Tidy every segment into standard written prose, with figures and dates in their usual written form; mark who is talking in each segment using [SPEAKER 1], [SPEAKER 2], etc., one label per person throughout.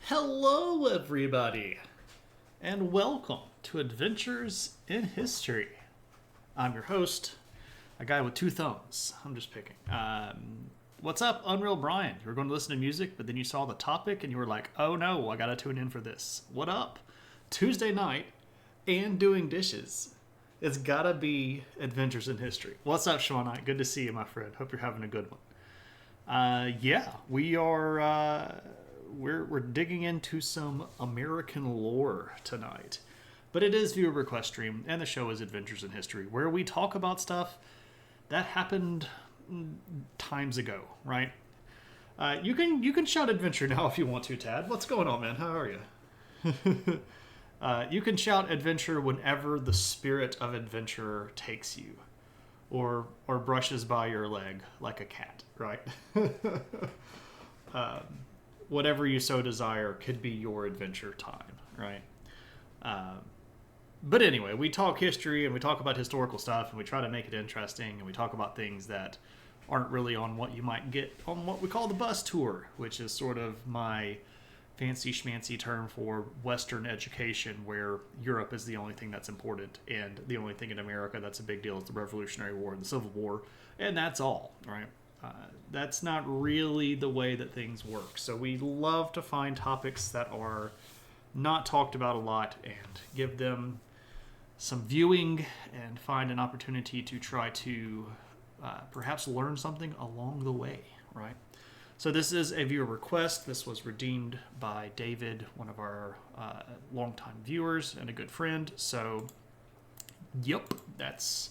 [SPEAKER 1] Hello, everybody, and welcome to Adventures in History. I'm your host, a guy with two thumbs. I'm just picking. What's up, Unreal Brian? You were going to listen to music, but then you saw the topic and you were like, oh no, I gotta tune in for this. What up? Tuesday night and doing dishes. It's gotta be Adventures in History. What's up, Sean Knight? Good to see you, my friend. Hope you're having a good one. We are. We're digging into some American lore tonight. But it is viewer request stream, and the show is Adventures in History, where we talk about stuff that happened times ago, right? You can shout adventure now if you want to, Tad. What's going on, man? How are you? You can shout adventure whenever the spirit of adventure takes you, or brushes by your leg like a cat, right? Whatever you so desire could be your adventure time, right? But anyway, we talk history and we talk about historical stuff and we try to make it interesting and we talk about things that aren't really on what you might get on what we call the bus tour, which is sort of my fancy schmancy term for Western education, where Europe is the only thing that's important and the only thing in America that's a big deal is the Revolutionary War and the Civil War, and that's all, right? That's not really the way that things work. So we love to find topics that are not talked about a lot and give them some viewing and find an opportunity to try to perhaps learn something along the way, right? So this is a viewer request. This was redeemed by David, one of our longtime viewers and a good friend. So, yep, that's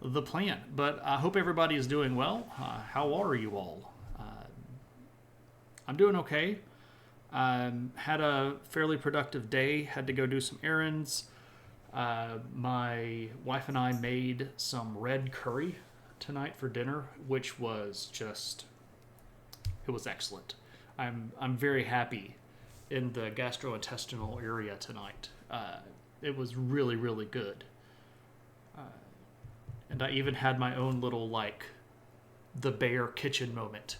[SPEAKER 1] the plan. But I hope everybody is doing well. How are you all? I'm doing okay. Had a fairly productive day. Had to go do some errands. My wife and I made some red curry tonight for dinner, which was just, it was excellent. I'm very happy in the gastrointestinal area tonight. It was really, really good. And I even had my own little, the bear kitchen moment,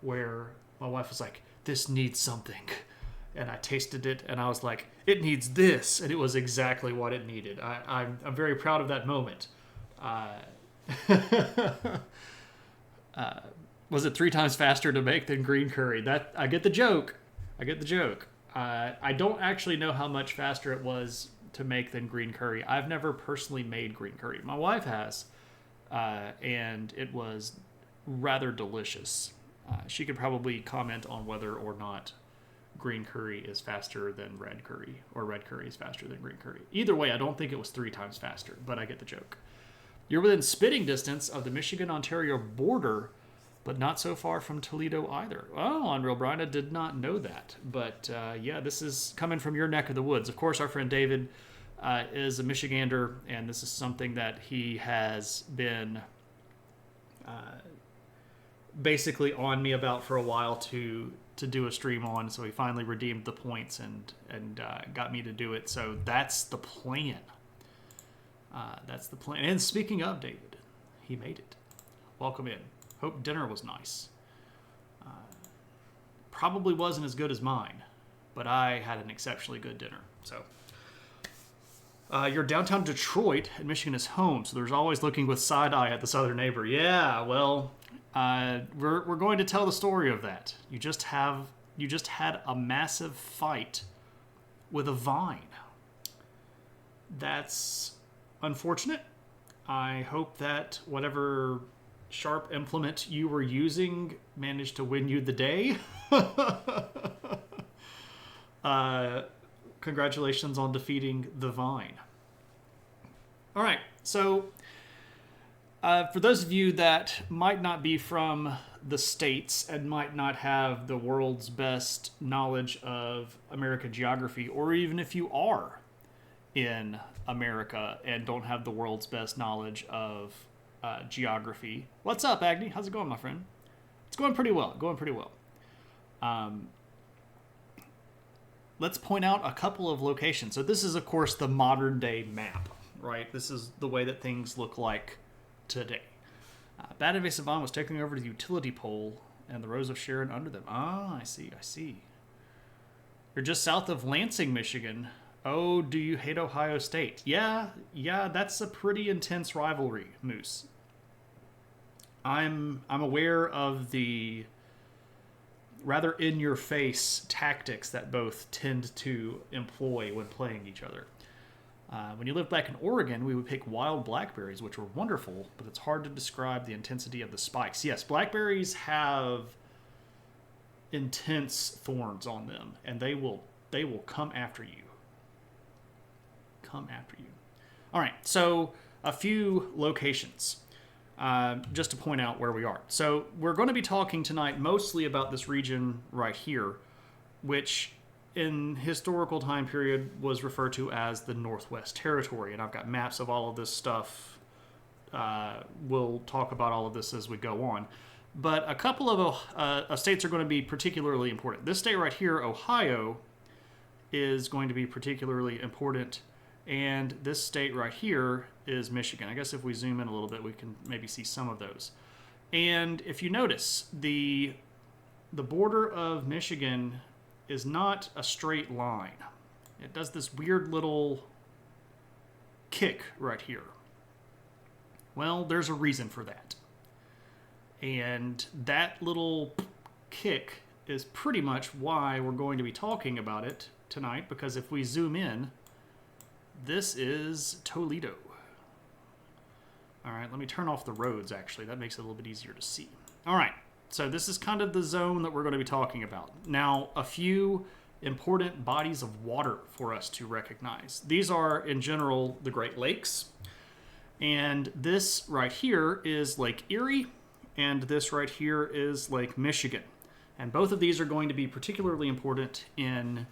[SPEAKER 1] where my wife was like, this needs something. And I tasted it, and I was like, it needs this. And it was exactly what it needed. I'm very proud of that moment. Was it 3 times faster to make than green curry? That I get the joke. I don't actually know how much faster it was to make than green curry. I've never personally made green curry. My wife has, and it was rather delicious. She could probably comment on whether or not green curry is faster than red curry, or red curry is faster than green curry. Either way, I don't think it was 3 times faster, but I get the joke. You're within spitting distance of the Michigan-Ontario border, but not so far from Toledo either. Oh, Unreal Brian, I did not know that. But yeah, this is coming from your neck of the woods. Of course, our friend David is a Michigander, and this is something that he has been basically on me about for a while to do a stream on. So he finally redeemed the points and got me to do it. So that's the plan. That's the plan. And speaking of David, he made it. Welcome in. Hope dinner was nice. Probably wasn't as good as mine, but I had an exceptionally good dinner. So, you're downtown Detroit, and Michigan is home, so there's always looking with side eye at the southern neighbor. Yeah, well, we're going to tell the story of that. You just had a massive fight with a vine. That's unfortunate. I hope that whatever sharp implement you were using managed to win you the day. Congratulations on defeating the vine. All right, so for those of you that might not be from the States and might not have the world's best knowledge of American geography, or even if you are in America and don't have the world's best knowledge of geography. What's up, Agni? How's it going, my friend? It's going pretty well. Let's point out a couple of locations. So this is, of course, the modern day map, right? This is the way that things look like today. Bad invasive vine was taking over the utility pole and the rows of Sharon under them. Ah, I see. You're just south of Lansing, Michigan. Oh, do you hate Ohio State? Yeah, that's a pretty intense rivalry, Moose. I'm aware of the rather in-your-face tactics that both tend to employ when playing each other. When you lived back in Oregon, we would pick wild blackberries, which were wonderful, but it's hard to describe the intensity of the spikes. Yes, blackberries have intense thorns on them, and they will come after you. Come after you. All right, so a few locations. Just to point out where we are. So we're going to be talking tonight mostly about this region right here, which in historical time period was referred to as the Northwest Territory. And I've got maps of all of this stuff. We'll talk about all of this as we go on. But a couple of states are going to be particularly important. This state right here, Ohio, is going to be particularly important. And this state right here is Michigan. I guess if we zoom in a little bit, we can maybe see some of those. And if you notice, the border of Michigan is not a straight line. It does this weird little kick right here. Well, there's a reason for that. And that little kick is pretty much why we're going to be talking about it tonight, because if we zoom in, this is Toledo. All right, let me turn off the roads, actually. That makes it a little bit easier to see. All right, so this is kind of the zone that we're going to be talking about. Now, a few important bodies of water for us to recognize. These are, in general, the Great Lakes. And this right here is Lake Erie, and this right here is Lake Michigan. And both of these are going to be particularly important in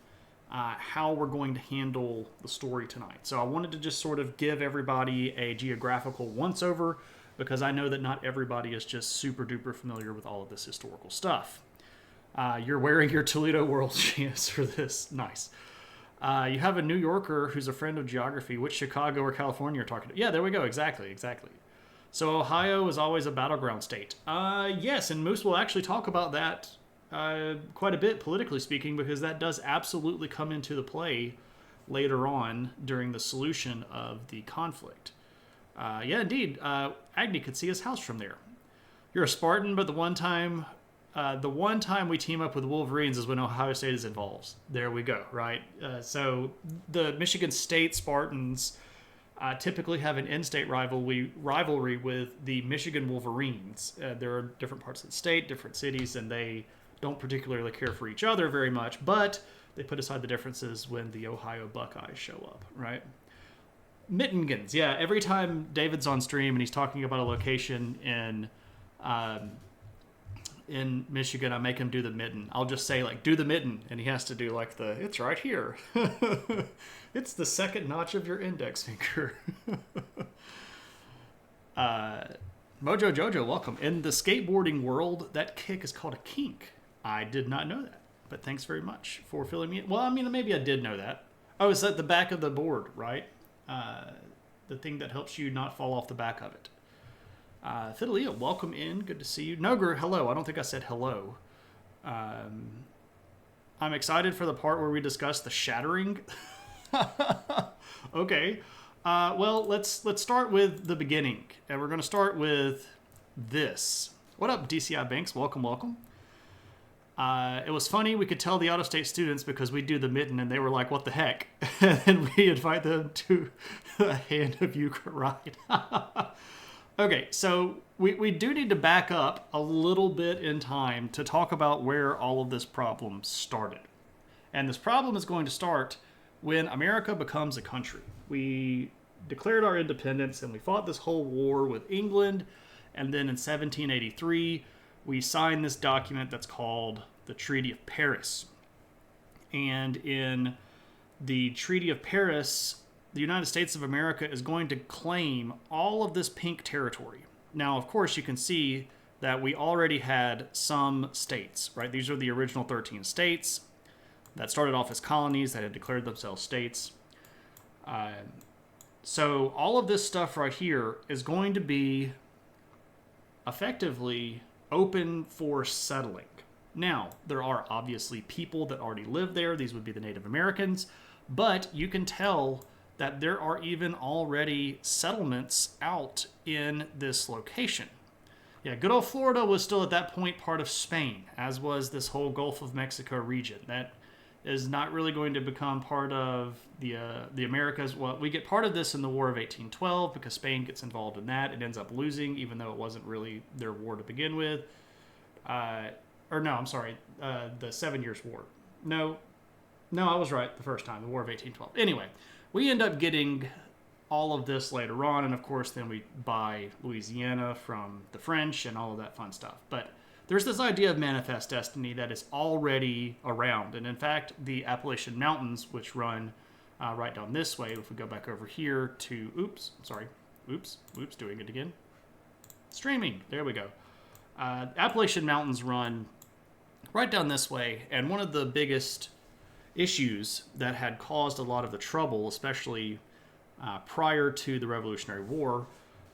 [SPEAKER 1] how we're going to handle the story tonight. So I wanted to just sort of give everybody a geographical once-over, because I know that not everybody is just super duper familiar with all of this historical stuff. You're wearing your Toledo World Champs for this. Nice. You have a New Yorker who's a friend of geography. Which Chicago or California you're talking to? Yeah, there we go. Exactly. So Ohio is always a battleground state. Yes, and Moose will actually talk about that quite a bit, politically speaking, because that does absolutely come into the play later on during the solution of the conflict. Yeah, indeed. Agni could see his house from there. You're a Spartan, but the one time we team up with Wolverines is when Ohio State is involved. There we go, right? So the Michigan State Spartans typically have an in-state rivalry with the Michigan Wolverines. There are different parts of the state, different cities, and they don't particularly care for each other very much, but they put aside the differences when the Ohio Buckeyes show up, right? Mittengans, yeah. Every time David's on stream and he's talking about a location in Michigan, I make him do the mitten. I'll just say, like, do the mitten, and he has to do, like, it's right here. It's the second notch of your index finger. Mojo Jojo, welcome. In the skateboarding world, that kick is called a kink. I did not know that, but thanks very much for filling me in. Well, I mean, maybe I did know that. Oh, it's at the back of the board, right? The thing that helps you not fall off the back of it. Fidelia, welcome in. Good to see you. Nogre, hello. I don't think I said hello. I'm excited for the part where we discuss the shattering. Okay. Well, let's start with the beginning. And we're going to start with this. What up, DCI Banks? Welcome. It was funny. We could tell the out-of-state students because we do the mitten, and they were like, what the heck? And we invite them to a hand of euchre ride. Okay, so we do need to back up a little bit in time to talk about where all of this problem started. And this problem is going to start when America becomes a country. We declared our independence and we fought this whole war with England. And then in 1783, we signed this document that's called the Treaty of Paris. And in the Treaty of Paris, the United States of America is going to claim all of this pink territory. Now, of course, you can see that we already had some states, right? These are the original 13 states that started off as colonies that had declared themselves states. So all of this stuff right here is going to be effectively open for settling. Now, there are obviously people that already live there. These would be the Native Americans. But you can tell that there are even already settlements out in this location. Yeah, good old Florida was still at that point part of Spain, as was this whole Gulf of Mexico region. That is not really going to become part of the Americas. Well, we get part of this in the War of 1812 because Spain gets involved in that. It ends up losing, even though it wasn't really their war to begin with. The 7 Years' War. No, I was right the first time, the War of 1812. Anyway, we end up getting all of this later on, and of course then we buy Louisiana from the French and all of that fun stuff. But there's this idea of manifest destiny that is already around. And in fact, the Appalachian Mountains, which run right down this way, if we go back over here to, doing it again. Streaming, there we go. Appalachian Mountains run right down this way, and one of the biggest issues that had caused a lot of the trouble, especially prior to the Revolutionary War,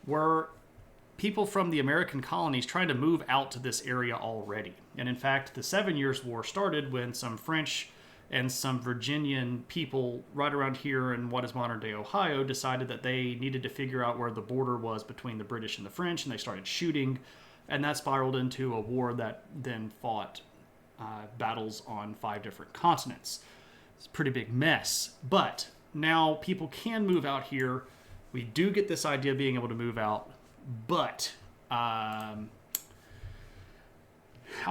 [SPEAKER 1] were people from the American colonies trying to move out to this area already. And in fact, the 7 Years' War started when some French and some Virginian people right around here in what is modern-day Ohio decided that they needed to figure out where the border was between the British and the French, and they started shooting, and that spiraled into a war that then fought battles on 5 different continents. It's a pretty big mess, but now people can move out here. We do get this idea of being able to move out, but how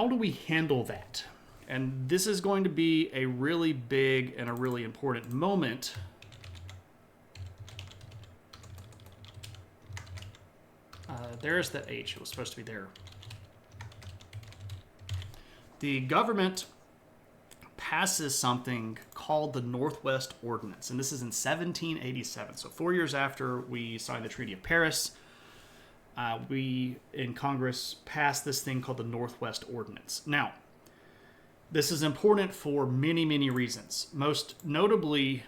[SPEAKER 1] do we handle that? And this is going to be a really big and a really important moment. There's that H. It was supposed to be there. The government passes something called the Northwest Ordinance, and this is in 1787. So 4 years after we signed the Treaty of Paris, we in Congress passed this thing called the Northwest Ordinance. Now, this is important for many, many reasons. Most notably,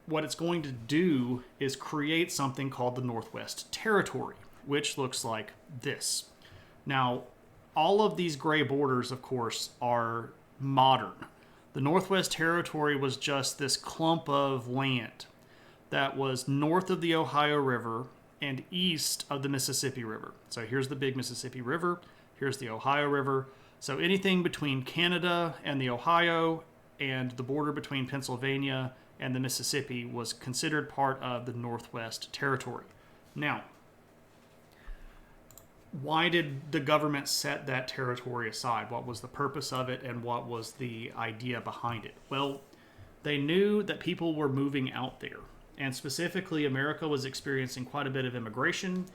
[SPEAKER 1] what it's going to do is create something called the Northwest Territory, which looks like this. Now, all of these gray borders, of course, are modern. The Northwest Territory was just this clump of land that was north of the Ohio River and east of the Mississippi River. So here's the big Mississippi River, here's the Ohio River. So anything between Canada and the Ohio and the border between Pennsylvania and the Mississippi was considered part of the Northwest Territory. Now, why did the government set that territory aside? What was the purpose of it, and what was the idea behind it? Well, they knew that people were moving out there, and specifically America was experiencing quite a bit of immigration,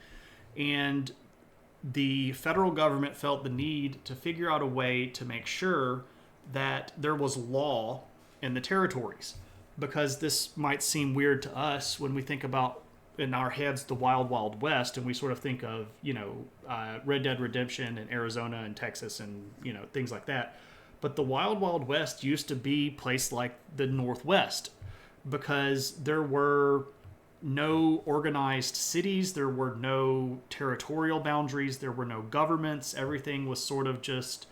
[SPEAKER 1] and the federal government felt the need to figure out a way to make sure that there was law in the territories, because this might seem weird to us when we think about in our heads the Wild Wild West, and we sort of think of Red Dead Redemption in Arizona and Texas and things like that. But the Wild Wild West used to be placed like the Northwest, because there were no organized cities, there were no territorial boundaries, there were no governments. Everything was sort of just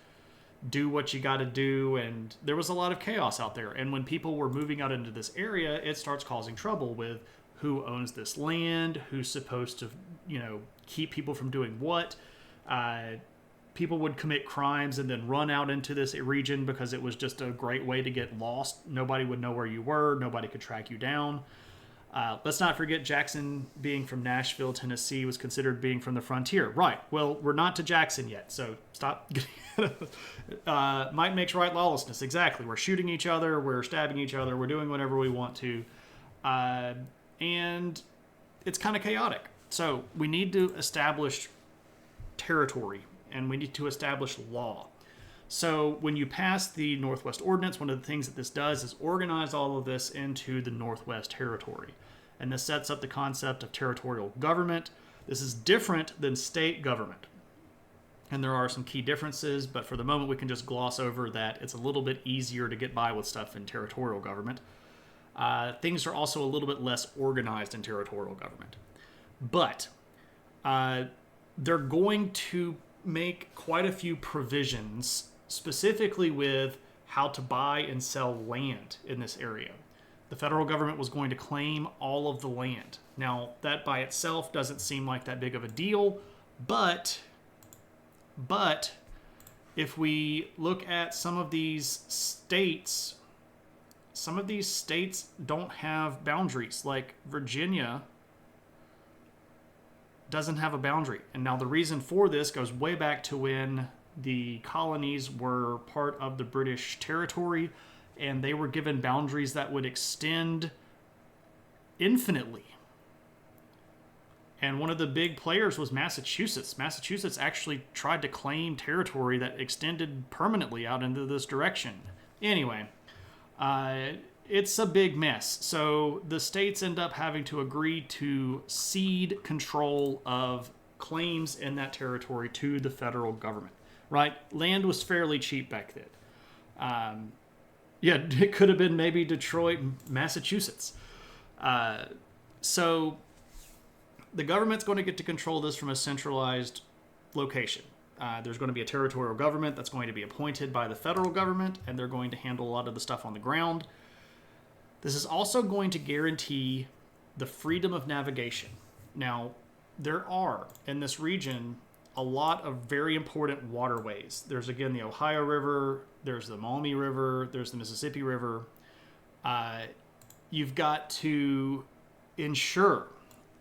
[SPEAKER 1] do what you got to do, and there was a lot of chaos out there. And when people were moving out into this area, it starts causing trouble with who owns this land, who's supposed to, keep people from doing what. People would commit crimes and then run out into this region because it was just a great way to get lost. Nobody would know where you were. Nobody could track you down. Let's not forget Jackson, being from Nashville, Tennessee, was considered being from the frontier. Right. Well, we're not to Jackson yet, so stop. Might makes right lawlessness. Exactly. We're shooting each other. We're stabbing each other. We're doing whatever we want to. And it's kind of chaotic. So we need to establish territory, and we need to establish law. So when you pass the Northwest Ordinance, one of the things that this does is organize all of this into the Northwest Territory. And this sets up the concept of territorial government. This is different than state government. And there are some key differences, but for the moment we can just gloss over that. It's a little bit easier to get by with stuff in territorial government. Things are also a little bit less organized in territorial government. But they're going to make quite a few provisions specifically with how to buy and sell land in this area. The federal government was going to claim all of the land. Now, that by itself doesn't seem like that big of a deal, but if we look at some of these states don't have boundaries. Like Virginia doesn't have a boundary. And now the reason for this goes way back to when the colonies were part of the British territory, and they were given boundaries that would extend infinitely. And one of the big players was Massachusetts. Massachusetts actually tried to claim territory that extended permanently out into this direction. Anyway, it's a big mess. So the states end up having to agree to cede control of claims in that territory to the federal government. Right? Land was fairly cheap back then. Yeah, it could have been maybe Detroit, Massachusetts. So the government's going to get to control this from a centralized location. There's going to be a territorial government that's going to be appointed by the federal government, and they're going to handle a lot of the stuff on the ground. This is also going to guarantee the freedom of navigation. Now, there are, in this region, a lot of very important waterways. There's, again, the Ohio River, there's the Maumee River, there's the Mississippi River. You've got to ensure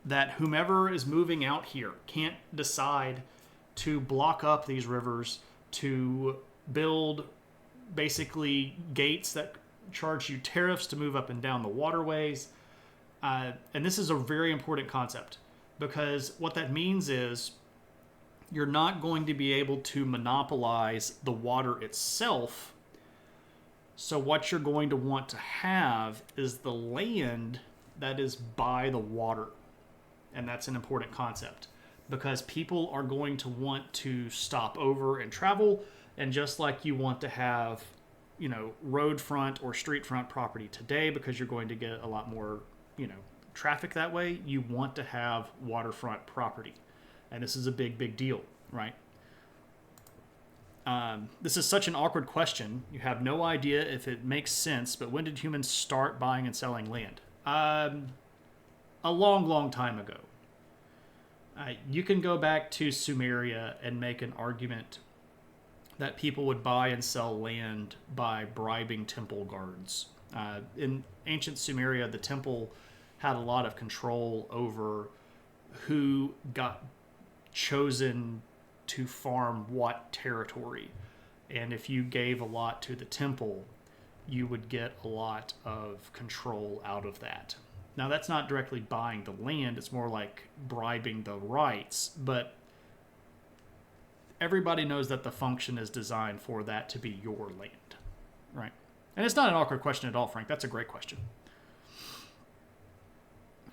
[SPEAKER 1] that whomever is moving out here can't decide to block up these rivers, to build basically gates that charge you tariffs to move up and down the waterways. And this is a very important concept, because what that means is you're not going to be able to monopolize the water itself. So what you're going to want to have is the land that is by the water. And that's an important concept, because people are going to want to stop over and travel. And just like you want to have, road front or street front property today, because you're going to get a lot more, traffic that way, you want to have waterfront property. And this is a big, big deal, right? This is such an awkward question. You have no idea if it makes sense, but when did humans start buying and selling land? A long, long time ago. You can go back to Sumeria and make an argument that people would buy and sell land by bribing temple guards. In ancient Sumeria, the temple had a lot of control over who got chosen to farm what territory. And if you gave a lot to the temple, you would get a lot of control out of that. Now, that's not directly buying the land. It's more like bribing the rights. But everybody knows that the function is designed for that to be your land, right? And it's not an awkward question at all, Frank. That's a great question.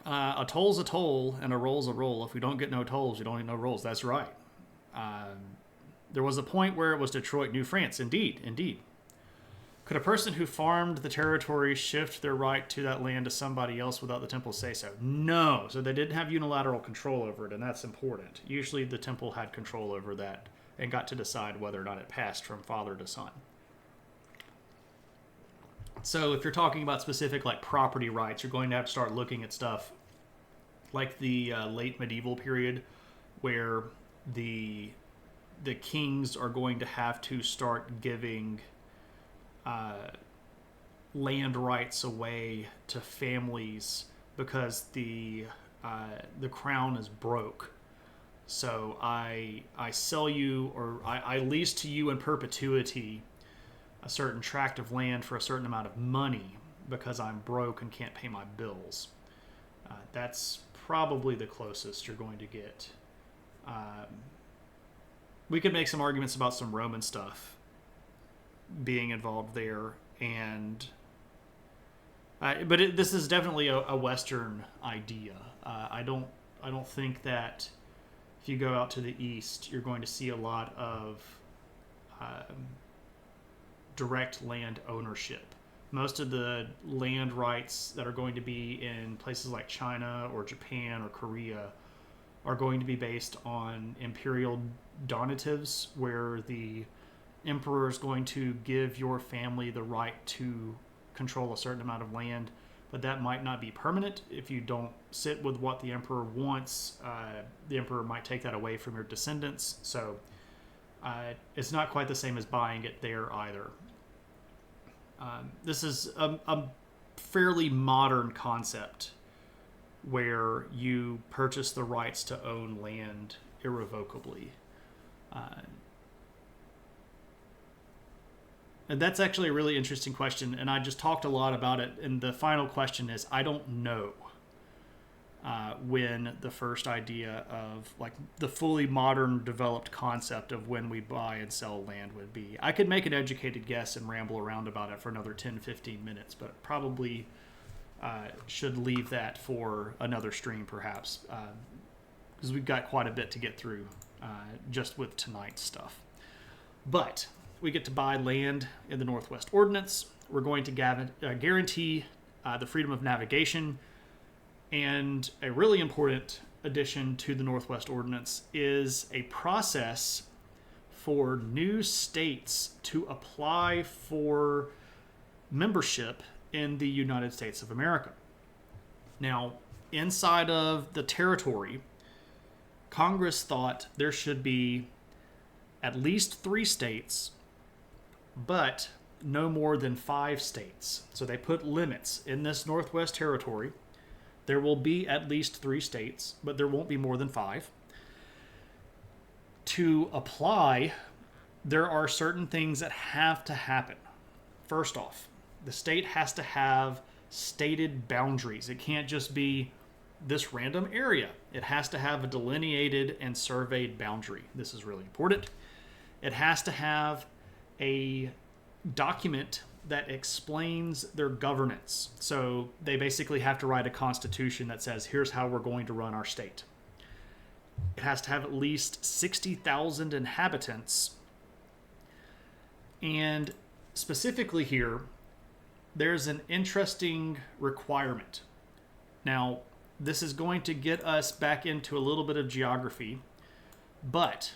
[SPEAKER 1] A toll's a toll and a roll's a roll. If we don't get no tolls, you don't get no rolls. That's right. There was a point where it was Detroit, New France. Indeed. Could a person who farmed the territory shift their right to that land to somebody else without the temple say so? No. So they didn't have unilateral control over it, and that's important. Usually the temple had control over that and got to decide whether or not it passed from father to son. So if you're talking about specific property rights, you're going to have to start looking at stuff like the late medieval period, where the kings are going to have to start giving land rights away to families because the crown is broke. So I sell you, or I lease to you in perpetuity a certain tract of land for a certain amount of money because I'm broke and can't pay my bills. That's probably the closest you're going to get. We could make some arguments about some Roman stuff being involved there, and but this is definitely a Western idea. I don't think that if you go out to the east, you're going to see a lot of direct land ownership. Most of the land rights that are going to be in places like China or Japan or Korea are going to be based on imperial donatives, where the emperor is going to give your family the right to control a certain amount of land, but that might not be permanent. If you don't sit with what the emperor wants, the emperor might take that away from your descendants. So it's not quite the same as buying it there either. This is a fairly modern concept where you purchase the rights to own land irrevocably. And that's actually a really interesting question, and I just talked a lot about it. And the final question is, I don't know when the first idea of like the fully modern developed concept of when we buy and sell land would be. I could make an educated guess and ramble around about it for another 10-15 minutes, but probably should leave that for another stream perhaps, because we've got quite a bit to get through just with tonight's stuff. But we get to buy land in the Northwest Ordinance. We're going to guarantee the freedom of navigation. And a really important addition to the Northwest Ordinance is a process for new states to apply for membership in the United States of America. Now, inside of the territory, Congress thought there should be at least 3 states, but no more than 5 states. So they put limits in this Northwest Territory. There will be at least 3 states, but there won't be more than 5. To apply, there are certain things that have to happen. First off, the state has to have stated boundaries. It can't just be this random area. It has to have a delineated and surveyed boundary. This is really important. It has to have a document that explains their governance. So they basically have to write a constitution that says, here's how we're going to run our state. It has to have at least 60,000 inhabitants. And specifically here, there's an interesting requirement. Now, this is going to get us back into a little bit of geography, but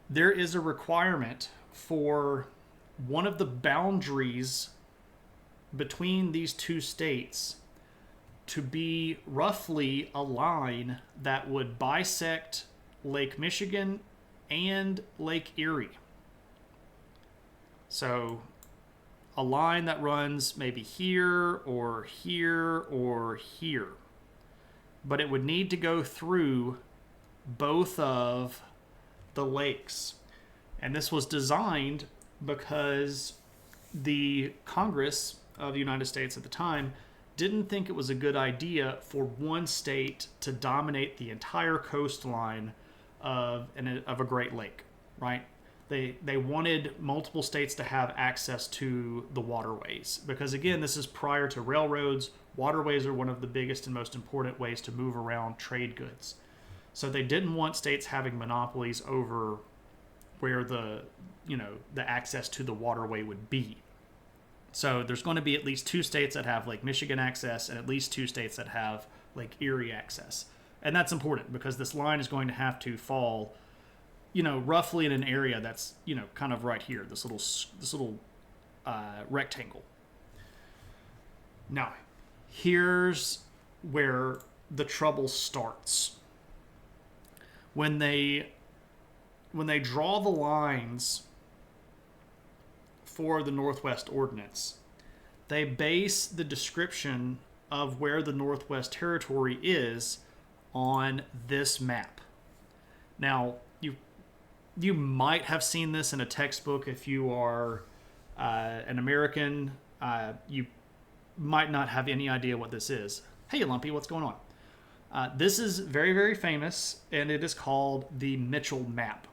[SPEAKER 1] there is a requirement for one of the boundaries between these 2 states to be roughly a line that would bisect Lake Michigan and Lake Erie. So a line that runs maybe here or here or here. But it would need to go through both of the lakes. And this was designed because the Congress of the United States at the time didn't think it was a good idea for one state to dominate the entire coastline of a Great Lake, right? They wanted multiple states to have access to the waterways because, again, this is prior to railroads. Waterways are one of the biggest and most important ways to move around trade goods. So they didn't want states having monopolies over where the access to the waterway would be. So there's going to be at least 2 states that have Lake Michigan access and at least 2 states that have Lake Erie access. And that's important because this line is going to have to fall, roughly in an area that's, kind of right here, this little rectangle. Now, here's where the trouble starts. When they draw the lines for the Northwest Ordinance, they base the description of where the Northwest Territory is on this map. Now, you might have seen this in a textbook if you are an American. You might not have any idea what this is. Hey, Lumpy, what's going on? This is very, very famous, and it is called the Mitchell Map.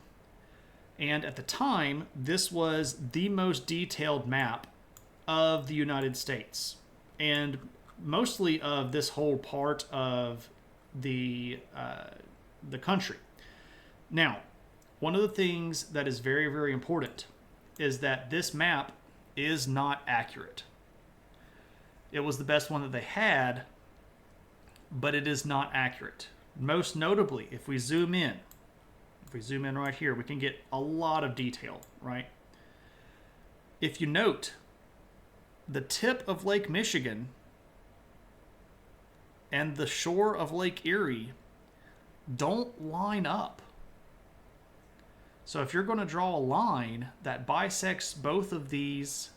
[SPEAKER 1] And at the time, this was the most detailed map of the United States, and mostly of this whole part of the country. Now, one of the things that is very, very important is that this map is not accurate. It was the best one that they had, but it is not accurate. Most notably, if we zoom in, If we zoom in right here, we can get a lot of detail, right? If you note, the tip of Lake Michigan and the shore of Lake Erie don't line up. So if you're going to draw a line that bisects both of these,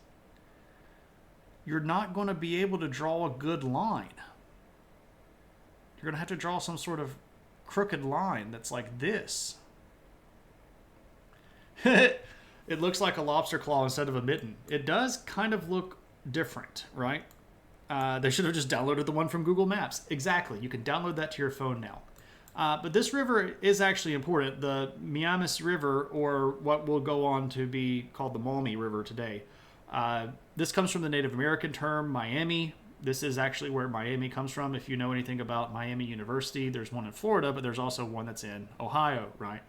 [SPEAKER 1] you're not going to be able to draw a good line. You're going to have to draw some sort of crooked line that's like this. It looks like a lobster claw instead of a mitten. It does kind of look different, right? They should have just downloaded the one from Google Maps. Exactly. You can download that to your phone now. But this river is actually important. The Miamis River, or what will go on to be called the Maumee River today. This comes from the Native American term Miami. This is actually where Miami comes from. If you know anything about Miami University, there's one in Florida, but there's also one that's in Ohio, right?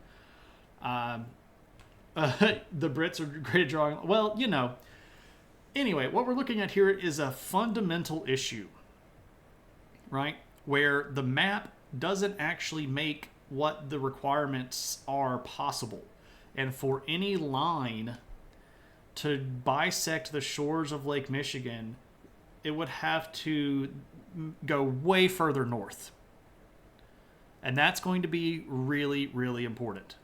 [SPEAKER 1] The Brits are great at drawing. Well, you know. Anyway, what we're looking at here is a fundamental issue, right? Where the map doesn't actually make what the requirements are possible. And for any line to bisect the shores of Lake Michigan, it would have to go way further north. And that's going to be really, really important.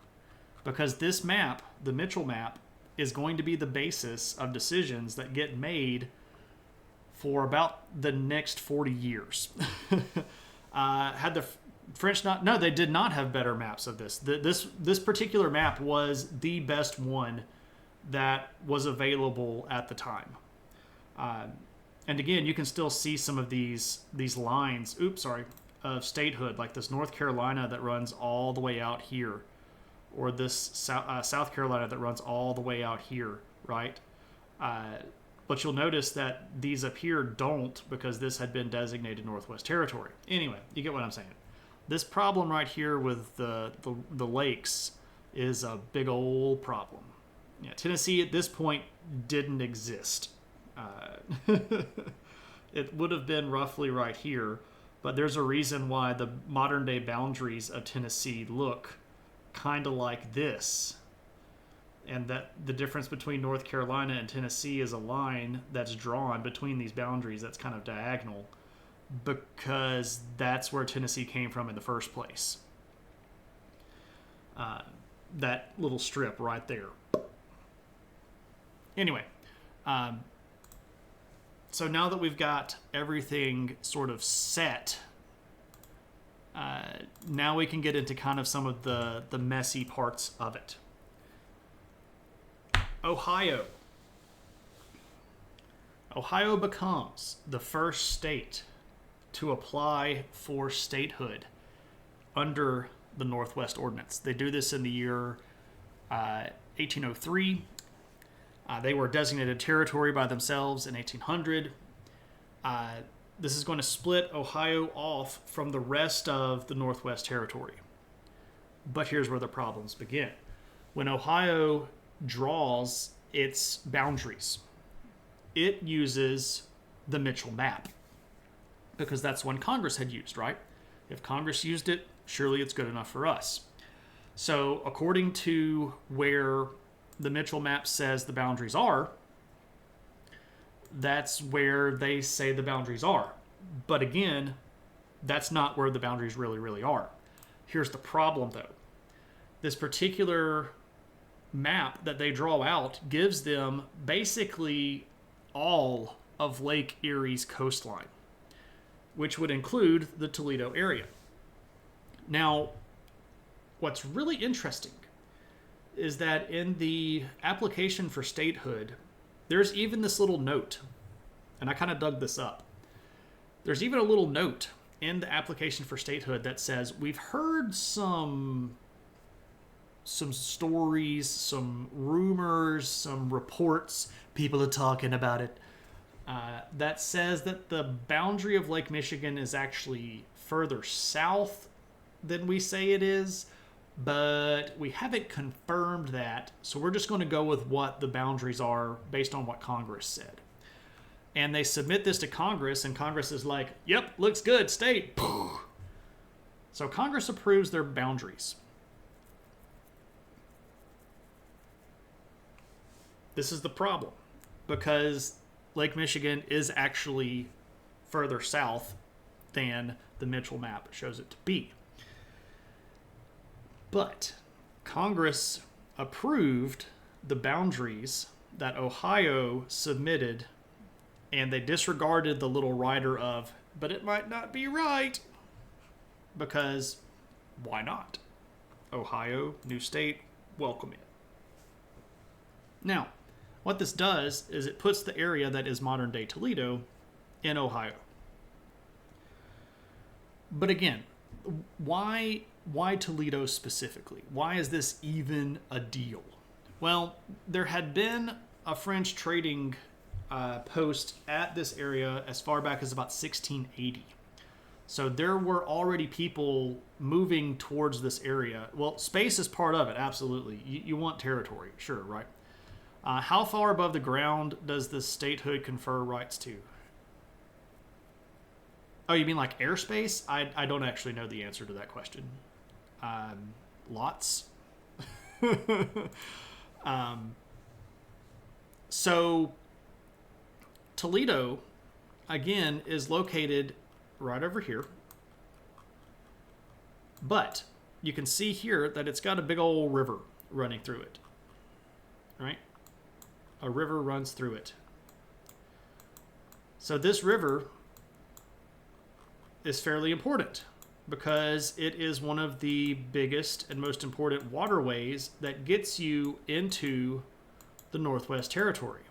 [SPEAKER 1] Because this map, the Mitchell map, is going to be the basis of decisions that get made for about the next 40 years. Had the French not... No, they did not have better maps of this. This particular map was the best one that was available at the time. And again, you can still see some of these lines, of statehood, like this North Carolina that runs all the way out here, or this South Carolina that runs all the way out here, right? But you'll notice that these up here don't, because this had been designated Northwest Territory. Anyway, you get what I'm saying. This problem right here with the lakes is a big old problem. Yeah, Tennessee at this point didn't exist. It would have been roughly right here, but there's a reason why the modern day boundaries of Tennessee look kind of like this, and that the difference between North Carolina and Tennessee is a line that's drawn between these boundaries that's kind of diagonal, because that's where Tennessee came from in the first place. That little strip right there. Anyway, so now that we've got everything sort of set, now we can get into kind of some of the messy parts of it. Ohio. Ohio becomes the first state to apply for statehood under the Northwest Ordinance. They do this in the year 1803. They were designated territory by themselves in 1800. This is going to split Ohio off from the rest of the Northwest Territory. But here's where the problems begin. When Ohio draws its boundaries, it uses the Mitchell map, because that's one Congress had used, right? If Congress used it, surely it's good enough for us. So according to where the Mitchell map says the boundaries are, that's where they say the boundaries are. But again, that's not where the boundaries really, really are. Here's the problem, though. This particular map that they draw out gives them basically all of Lake Erie's coastline, which would include the Toledo area. Now, what's really interesting is that in the application for statehood, there's even this little note, and I kind of dug this up. There's even a little note in the application for statehood that says, we've heard some stories, some rumors, some reports, people are talking about it, that says that the boundary of Lake Michigan is actually further south than we say it is, but we haven't confirmed that, so we're just going to go with what the boundaries are based on what Congress said. And they submit this to Congress, and Congress is like, yep, looks good, state. So Congress approves their boundaries. this is the problem, because Lake Michigan is actually further south than the Mitchell map shows it to be. But Congress approved the boundaries that Ohio submitted, and they disregarded the little rider of, but it might not be right, because why not? Ohio, new state, welcome it. Now, what this does is it puts the area that is modern-day Toledo in Ohio. But again, why Toledo specifically? Why is this even a deal? Well, there had been a French trading post at this area as far back as about 1680. So there were already people moving towards this area. Well, space is part of it, absolutely. You want territory, sure, right? How far above the ground does the statehood confer rights to? Oh, you mean like airspace? I don't actually know the answer to that question. Lots? So Toledo, again, is located right over here. But you can see here that it's got a big old river running through it. Right? A river runs through it. So this river is fairly important because it is one of the biggest and most important waterways that gets you into the Northwest Territory.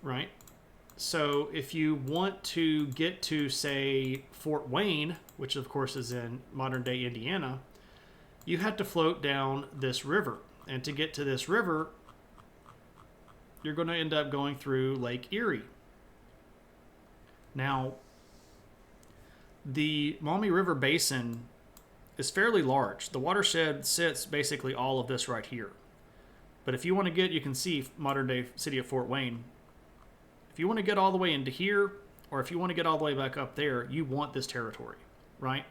[SPEAKER 1] Right? So if you want to get to, say, Fort Wayne, which of course is in modern-day Indiana, you have to float down this river. And to get to this river, you're going to end up going through Lake Erie. Now, the Maumee River Basin is fairly large. The watershed sits basically all of this right here. But if you want to get, you can see modern-day city of Fort Wayne. If you want to get all the way into here, or if you want to get all the way back up there, you want this territory, right?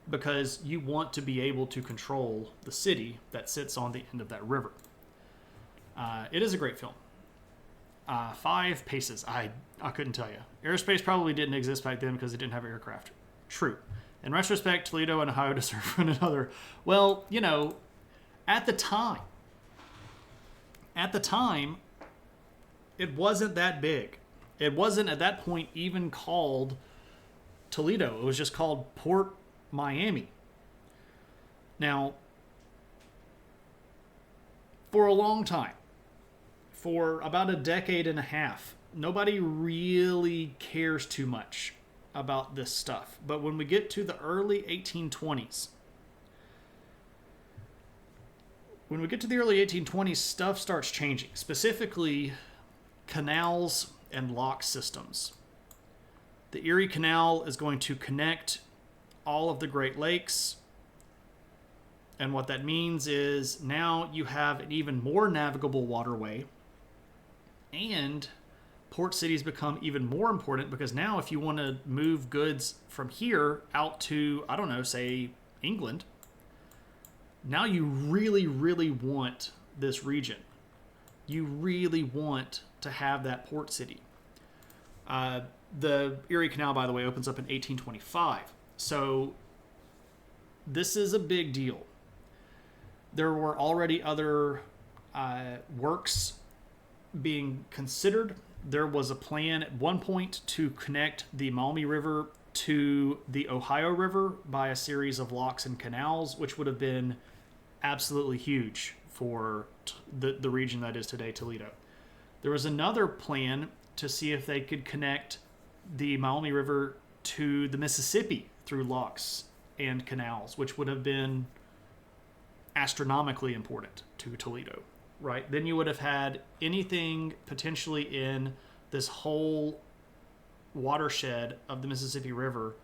[SPEAKER 1] Because you want to be able to control the city that sits on the end of that river. It is a great film. 5 paces. I couldn't tell you. Aerospace probably didn't exist back then because it didn't have aircraft. True. In retrospect, Toledo and Ohio deserve one another. Well, you know, at the time, it wasn't that big. It wasn't at that point even called Toledo. It was just called Port Miami. Now, for a long time, for about a decade and a half, nobody really cares too much about this stuff. But when we get to the early 1820s, stuff starts changing. Specifically, canals and lock systems. The Erie Canal is going to connect all of the Great Lakes. And what that means is now you have an even more navigable waterway. And port cities become even more important because now if you want to move goods from here out to, I don't know, say England, now you really, really want this region. You really want to have that port city. The Erie Canal, by the way, opens up in 1825. So this is a big deal. There were already other works being considered. There was a plan at one point to connect the Maumee River to the Ohio River by a series of locks and canals, which would have been absolutely huge for the region that is today Toledo. There was another plan to see if they could connect the Maumee River to the Mississippi through locks and canals, which would have been astronomically important to Toledo, right? Then you would have had anything potentially in this whole watershed of the Mississippi River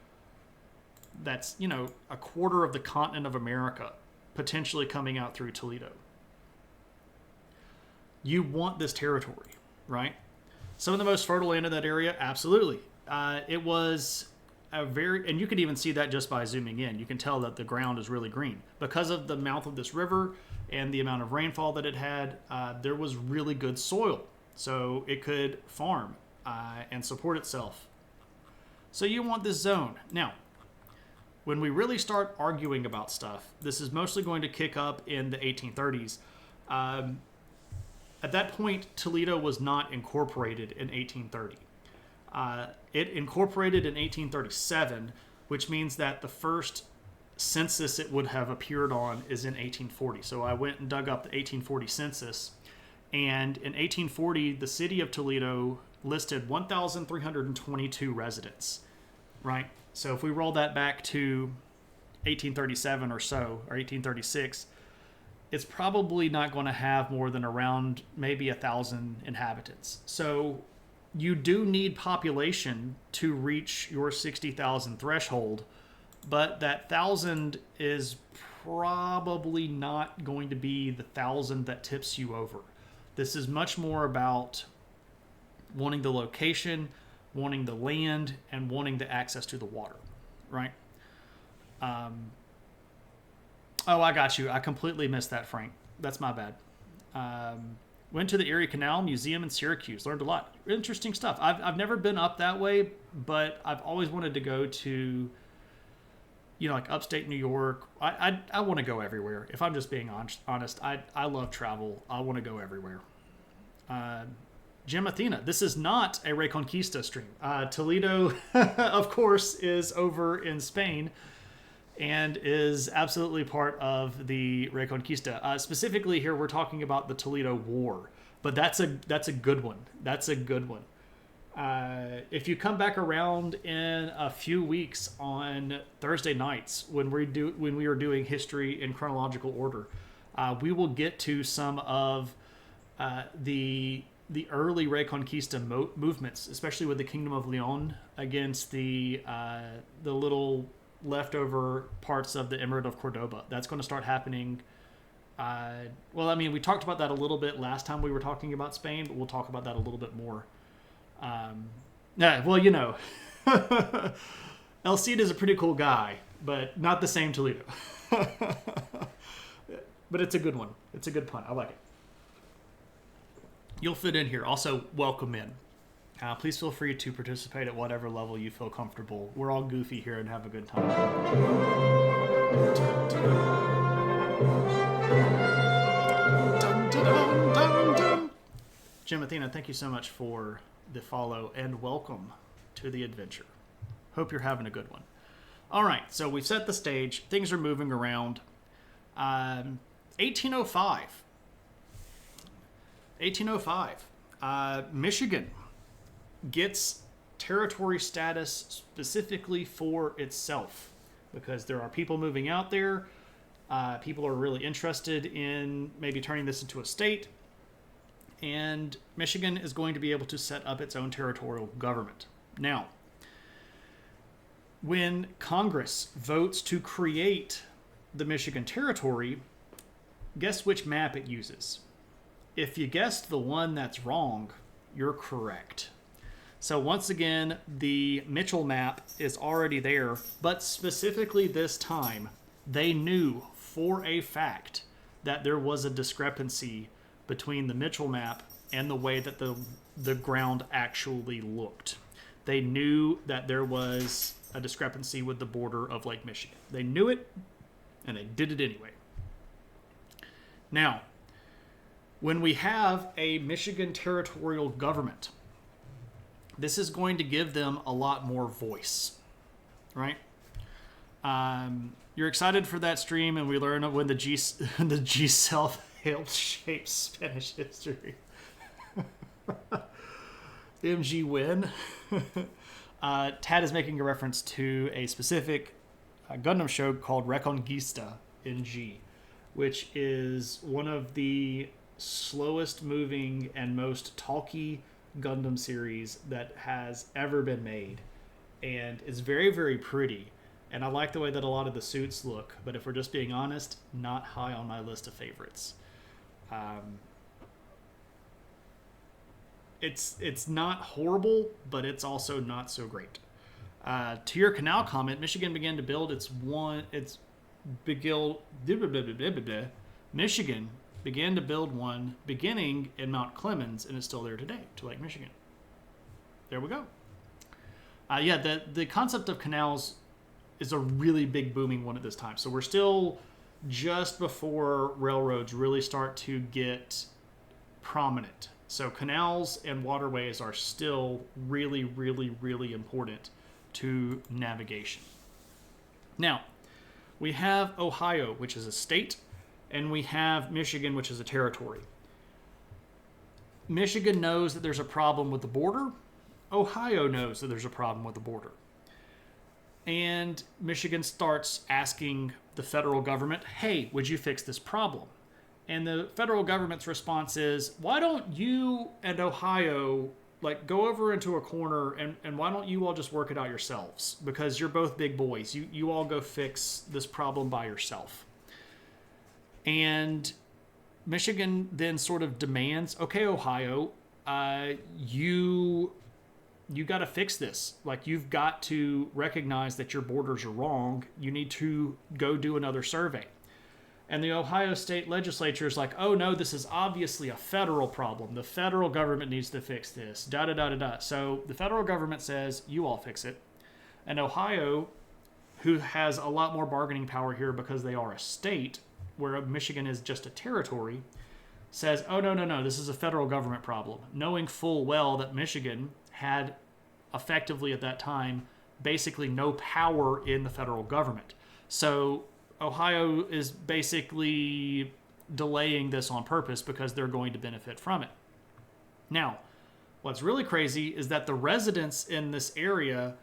[SPEAKER 1] that's, you know, a quarter of the continent of America potentially coming out through Toledo. You want this territory, right? Some of the most fertile land in that area, absolutely. It was a very, and you can even see that just by zooming in. You can tell that the ground is really green. Because of the mouth of this river and the amount of rainfall that it had, there was really good soil. So it could farm and support itself. So you want this zone. Now, when we really start arguing about stuff, this is mostly going to kick up in the 1830s. At that point, Toledo was not incorporated in 1830. It incorporated in 1837, which means that the first census it would have appeared on is in 1840. So I went and dug up the 1840 census, and in 1840, the city of Toledo listed 1,322 residents, right? So if we roll that back to 1837 or so, or 1836, it's probably not going to have more than around maybe 1,000 inhabitants. So you do need population to reach your 60,000 threshold, but that 1,000 is probably not going to be the 1,000 that tips you over. This is much more about wanting the location, wanting the land, and wanting the access to the water, right? Oh, I got you. I completely missed that, Frank. That's my bad. Went to the Erie Canal Museum in Syracuse. Learned a lot. Interesting stuff. I've never been up that way, but I've always wanted to go to, like upstate New York. I want to go everywhere. If I'm just being honest, I love travel. I want to go everywhere. Gem Athena. This is not a Reconquista stream. Toledo, of course, is over in Spain and is absolutely part of the Reconquista. Specifically here, we're talking about the Toledo War, but that's a good one. That's a good one. If you come back around in a few weeks on Thursday nights when we are doing history in chronological order, we will get to some of the early Reconquista movements, especially with the Kingdom of Leon against the little leftover parts of the Emirate of Cordoba. That's going to start happening. We talked about that a little bit last time we were talking about Spain, but we'll talk about that a little bit more. El Cid is a pretty cool guy, but not the same Toledo. But it's a good one. It's a good pun. I like it. You'll fit in here. Also, welcome in. Please feel free to participate at whatever level you feel comfortable. We're all goofy here and have a good time. Jim Athena, thank you so much for the follow and welcome to the adventure. Hope you're having a good one. All right, so we've set the stage. Things are moving around. 1805. Michigan gets territory status specifically for itself because there are people moving out there. People are really interested in maybe turning this into a state. And Michigan is going to be able to set up its own territorial government. Now, when Congress votes to create the Michigan Territory, guess which map it uses? If you guessed the one that's wrong, you're correct. So once again, the Mitchell map is already there, but specifically this time, they knew for a fact that there was a discrepancy between the Mitchell map and the way that the ground actually looked. They knew that there was a discrepancy with the border of Lake Michigan. They knew it, and they did it anyway. Now, when we have a Michigan territorial government, this is going to give them a lot more voice, right? You're excited for that stream, and we learn when the G self helped shape Spanish history. MG win. Tad is making a reference to a specific Gundam show called Reconquista in G, which is one of the slowest moving and most talky Gundam series that has ever been made, and it's very, very pretty, and I like the way that a lot of the suits look, but if we're just being honest, not high on my list of favorites. It's not horrible, but it's also not so great. To your canal comment, Michigan began to build its Michigan began to build one beginning in Mount Clemens, and it's still there today, to Lake Michigan. There we go. The concept of canals is a really big booming one at this time. So we're still just before railroads really start to get prominent. So canals and waterways are still really, really, really important to navigation. Now, we have Ohio, which is a state, and we have Michigan, which is a territory. Michigan knows that there's a problem with the border. Ohio knows that there's a problem with the border. And Michigan starts asking the federal government, hey, would you fix this problem? And the federal government's response is, why don't you and Ohio go over into a corner and why don't you all just work it out yourselves? Because you're both big boys. You all go fix this problem by yourself. And Michigan then sort of demands, okay, Ohio, you got to fix this. You've got to recognize that your borders are wrong. You need to go do another survey. And the Ohio State Legislature is like, oh no, this is obviously a federal problem. The federal government needs to fix this. Da-da-da-da-da. So the federal government says, you all fix it. And Ohio, who has a lot more bargaining power here because they are a state, where Michigan is just a territory, says, oh, no, this is a federal government problem. Knowing full well that Michigan had effectively at that time basically no power in the federal government. So Ohio is basically delaying this on purpose because they're going to benefit from it. Now, what's really crazy is that the residents in this area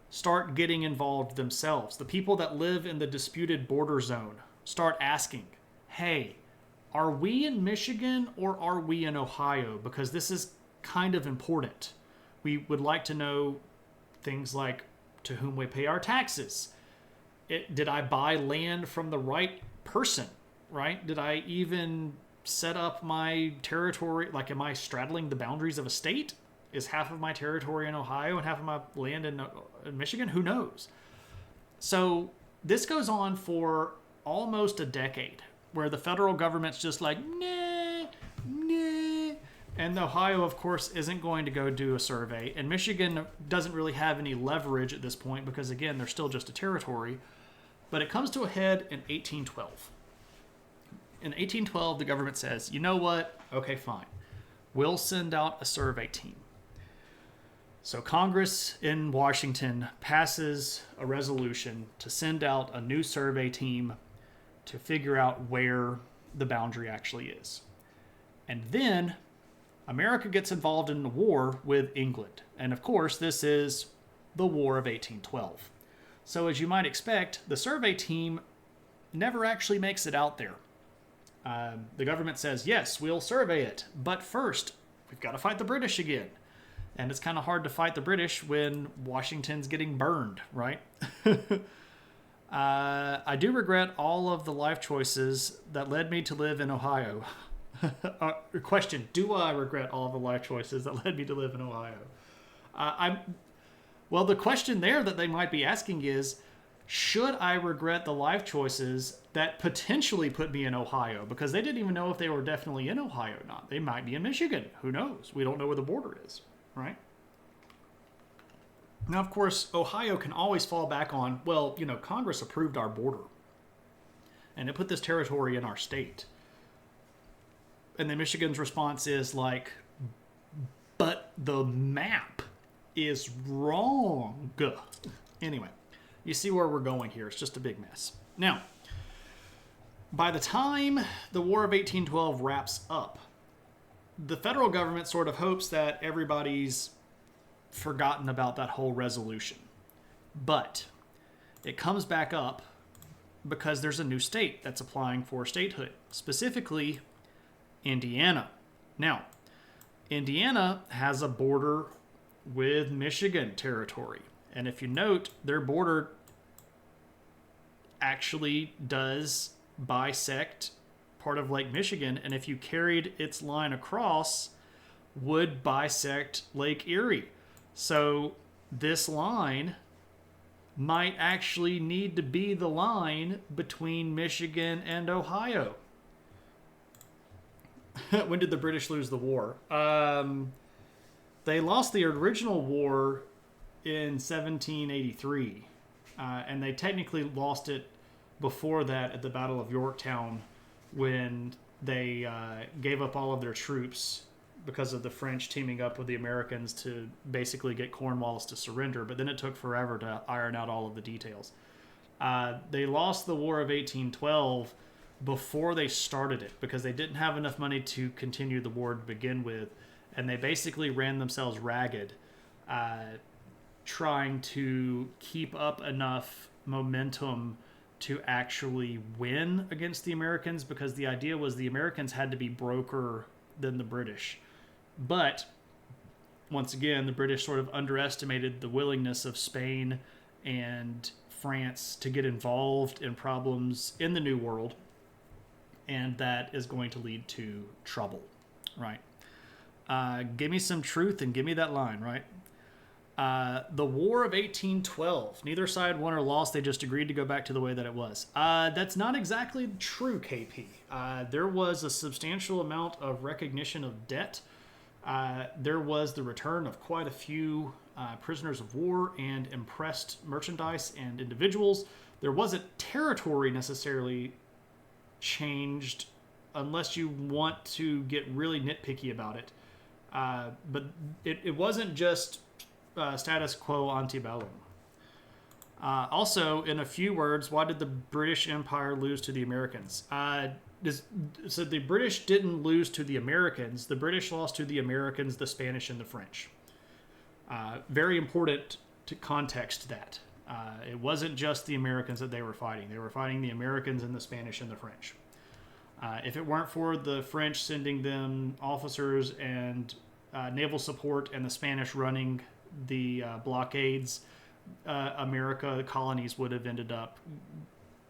[SPEAKER 1] start getting involved themselves. The people that live in the disputed border zone start asking, hey, are we in Michigan or are we in Ohio? Because this is kind of important. We would like to know things like to whom we pay our taxes. Did I buy land from the right person, right? Did I even set up my territory? Am I straddling the boundaries of a state? Is half of my territory in Ohio and half of my land in Michigan? Who knows? So this goes on for almost a decade where the federal government's just like, nah. And Ohio, of course, isn't going to go do a survey. And Michigan doesn't really have any leverage at this point because, again, they're still just a territory. But it comes to a head in 1812. In 1812, the government says, you know what? Okay, fine. We'll send out a survey team. So Congress in Washington passes a resolution to send out a new survey team to figure out where the boundary actually is. And then America gets involved in the war with England. And of course, this is the War of 1812. So as you might expect, the survey team never actually makes it out there. The government says, yes, we'll survey it. But first, we've got to fight the British again. And it's kind of hard to fight the British when Washington's getting burned, right? I do regret all of the life choices that led me to live in Ohio. Question, do I regret all of the life choices that led me to live in Ohio? Well, the question there that they might be asking is, should I regret the life choices that potentially put me in Ohio? Because they didn't even know if they were definitely in Ohio or not. They might be in Michigan. Who knows? We don't know where the border is, right? Now, of course, Ohio can always fall back on, well, Congress approved our border. And it put this territory in our state. And then Michigan's response is but the map is wrong. Anyway, you see where we're going here. It's just a big mess. Now, by the time the War of 1812 wraps up, the federal government sort of hopes that everybody's forgotten about that whole resolution. But it comes back up because there's a new state that's applying for statehood, specifically Indiana. Now, Indiana has a border with Michigan territory. And if you note, their border actually does bisect part of Lake Michigan. And if you carried its line across, would bisect Lake Erie. So this line might actually need to be the line between Michigan and Ohio. when did the British lose the war? They lost the original war in 1783, and they technically lost it before that at the Battle of Yorktown, when they gave up all of their troops because of the French teaming up with the Americans to basically get Cornwallis to surrender. But then it took forever to iron out all of the details. They lost the War of 1812 before they started it because they didn't have enough money to continue the war to begin with, and they basically ran themselves ragged, trying to keep up enough momentum to actually win against the Americans, because the idea was the Americans had to be broker than the British. But once again, the British sort of underestimated the willingness of Spain and France to get involved in problems in the New World, and that is going to lead to trouble, right? Give me some truth and give me that line, right? The War of 1812. Neither side won or lost. They just agreed to go back to the way that it was. That's not exactly true, KP. There was a substantial amount of recognition of debt. There was the return of quite a few prisoners of war and impressed merchandise and individuals. There wasn't territory necessarily changed, unless you want to get really nitpicky about it. But it wasn't just status quo antebellum. Also, in a few words, why did the British Empire lose to the Americans? So the British didn't lose to the Americans. The British lost to the Americans, the Spanish, and the French. Very important to context that. It wasn't just the Americans that they were fighting. They were fighting the Americans and the Spanish and the French. If it weren't for the French sending them officers and naval support and the Spanish running the blockades, the colonies would have ended up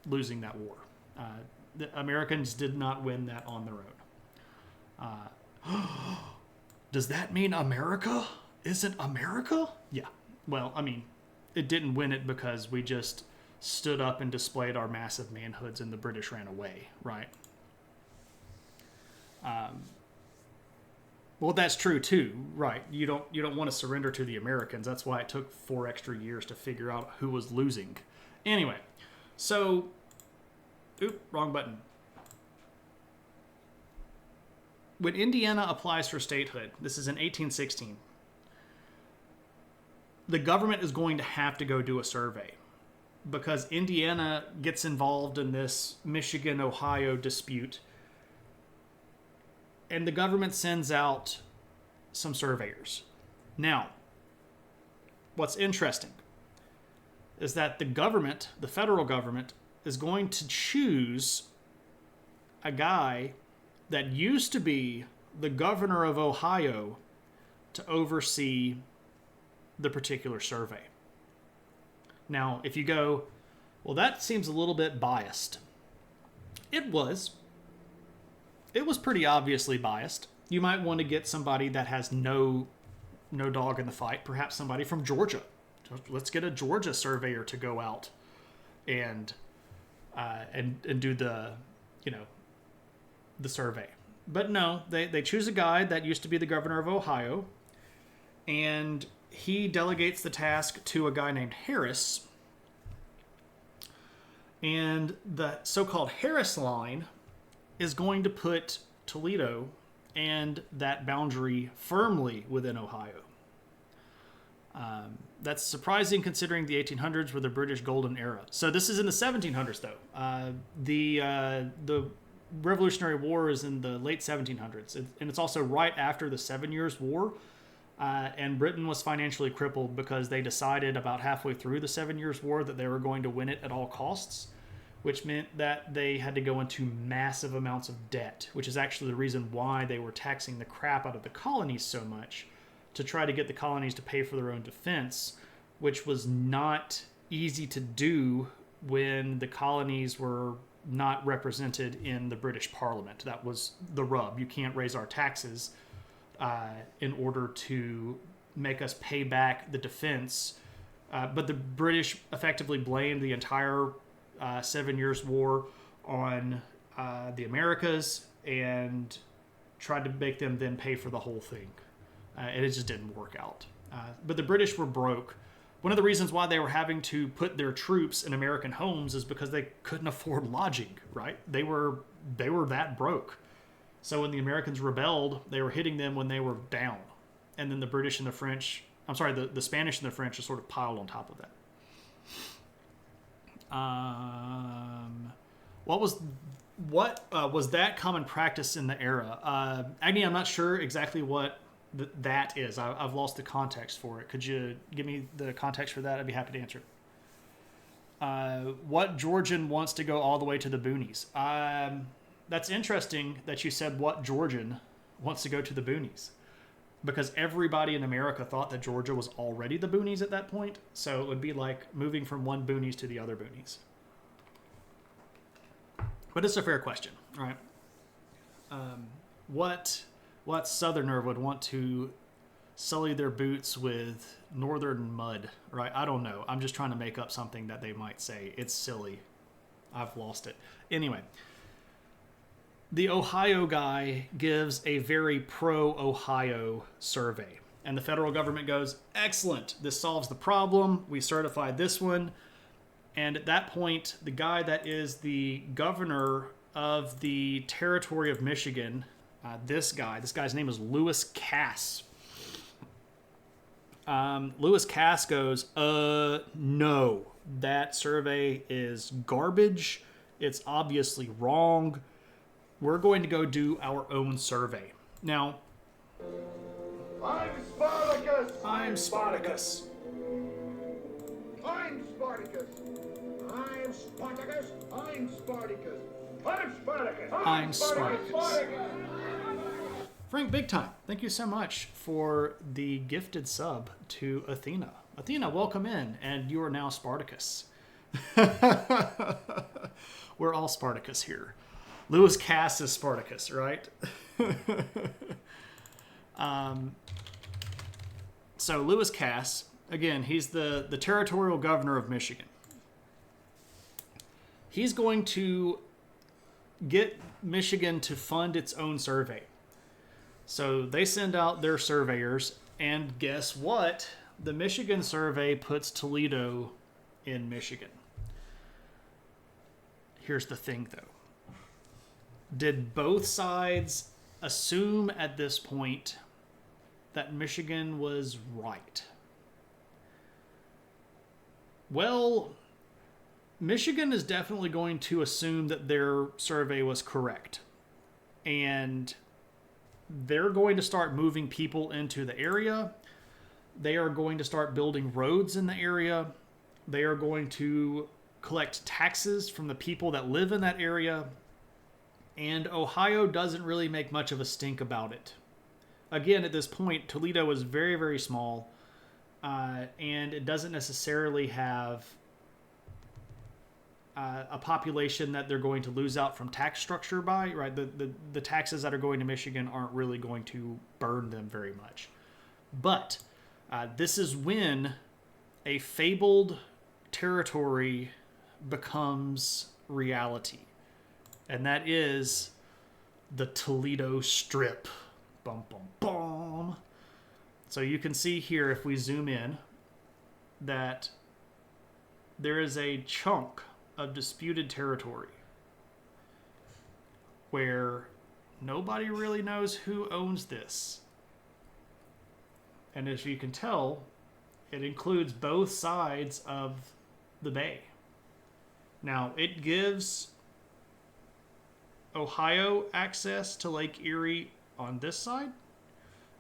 [SPEAKER 1] losing that war. The Americans did not win that on their own. Does that mean America isn't America? Yeah. Well, I mean, it didn't win it because we just stood up and displayed our massive manhoods and the British ran away, right? Well, that's true too, right? You don't want to surrender to the Americans. That's why it took 4 extra years to figure out who was losing. Anyway, so, wrong button. When Indiana applies for statehood, this is in 1816, the government is going to have to go do a survey, because Indiana gets involved in this Michigan-Ohio dispute, and the government sends out some surveyors. Now, what's interesting is that the government, the federal government, is going to choose a guy that used to be the governor of Ohio to oversee the particular survey. Now, if you go, well, that seems a little bit biased. It was pretty obviously biased. You might want to get somebody that has no dog in the fight, perhaps somebody from Georgia. Let's get a Georgia surveyor to go out and do the survey. But no, they choose a guy that used to be the governor of Ohio, and he delegates the task to a guy named Harris. And the so-called Harris line is going to put Toledo and that boundary firmly within Ohio. That's surprising considering the 1800s were the British golden era. So this is in the 1700s, though. The Revolutionary War is in the late 1700s, and it's also right after the 7 Years' War. And Britain was financially crippled because they decided about halfway through the 7 Years' War that they were going to win it at all costs, which meant that they had to go into massive amounts of debt, which is actually the reason why they were taxing the crap out of the colonies so much, to try to get the colonies to pay for their own defense, which was not easy to do when the colonies were not represented in the British Parliament. That was the rub. You can't raise our taxes in order to make us pay back the defense. But the British effectively blamed the entire 7 Years' War on the Americas, and tried to make them then pay for the whole thing. And it just didn't work out. But the British were broke. One of the reasons why they were having to put their troops in American homes is because they couldn't afford lodging, right? They were that broke. So when the Americans rebelled, they were hitting them when they were down. And then the British and the French, the Spanish and the French just sort of piled on top of that. What was that common practice in the era? Agni, I'm not sure exactly what that is. I've lost the context for it. Could you give me the context for that? I'd be happy to answer it. What Georgian wants to go all the way to the boonies? That's interesting that you said what Georgian wants to go to the boonies, because everybody in America thought that Georgia was already the boonies at that point. So it would be like moving from one boonies to the other boonies. But it's a fair question, right? What Southerner would want to sully their boots with northern mud, right? I don't know. I'm just trying to make up something that they might say. It's silly. I've lost it. Anyway, the Ohio guy gives a very pro-Ohio survey. And the federal government goes, excellent, this solves the problem. We certified this one. And at that point, the guy that is the governor of the territory of Michigan, this guy's name is Lewis Cass. Lewis Cass goes, no, that survey is garbage. It's obviously wrong. We're going to go do our own survey. Now,
[SPEAKER 2] I'm Spartacus!
[SPEAKER 1] I'm Spartacus.
[SPEAKER 2] I'm Spartacus! I'm Spartacus! I'm Spartacus! I'm Spartacus!
[SPEAKER 1] I'm Spartacus. Frank Big Time, thank you so much for the gifted sub to Athena. Athena, welcome in, and you are now Spartacus. We're all Spartacus here. Lewis Cass is Spartacus, right? So Lewis Cass, again, he's the territorial governor of Michigan. He's going to get Michigan to fund its own survey. So they send out their surveyors, and guess what? The Michigan survey puts Toledo in Michigan. Here's the thing, though. Did both sides assume at this point that Michigan was right? Well, Michigan is definitely going to assume that their survey was correct. And they're going to start moving people into the area. They are going to start building roads in the area. They are going to collect taxes from the people that live in that area. And Ohio doesn't really make much of a stink about it. Again, at this point, Toledo is very, very small. And it doesn't necessarily have a population that they're going to lose out from tax structure by, right? The taxes that are going to Michigan aren't really going to burn them very much. But this is when a fabled territory becomes reality. And that is the Toledo Strip. Bum, bum, bum. So you can see here, if we zoom in, that there is a chunk of disputed territory where nobody really knows who owns this. And as you can tell, it includes both sides of the bay. Now, it gives Ohio access to Lake Erie on this side,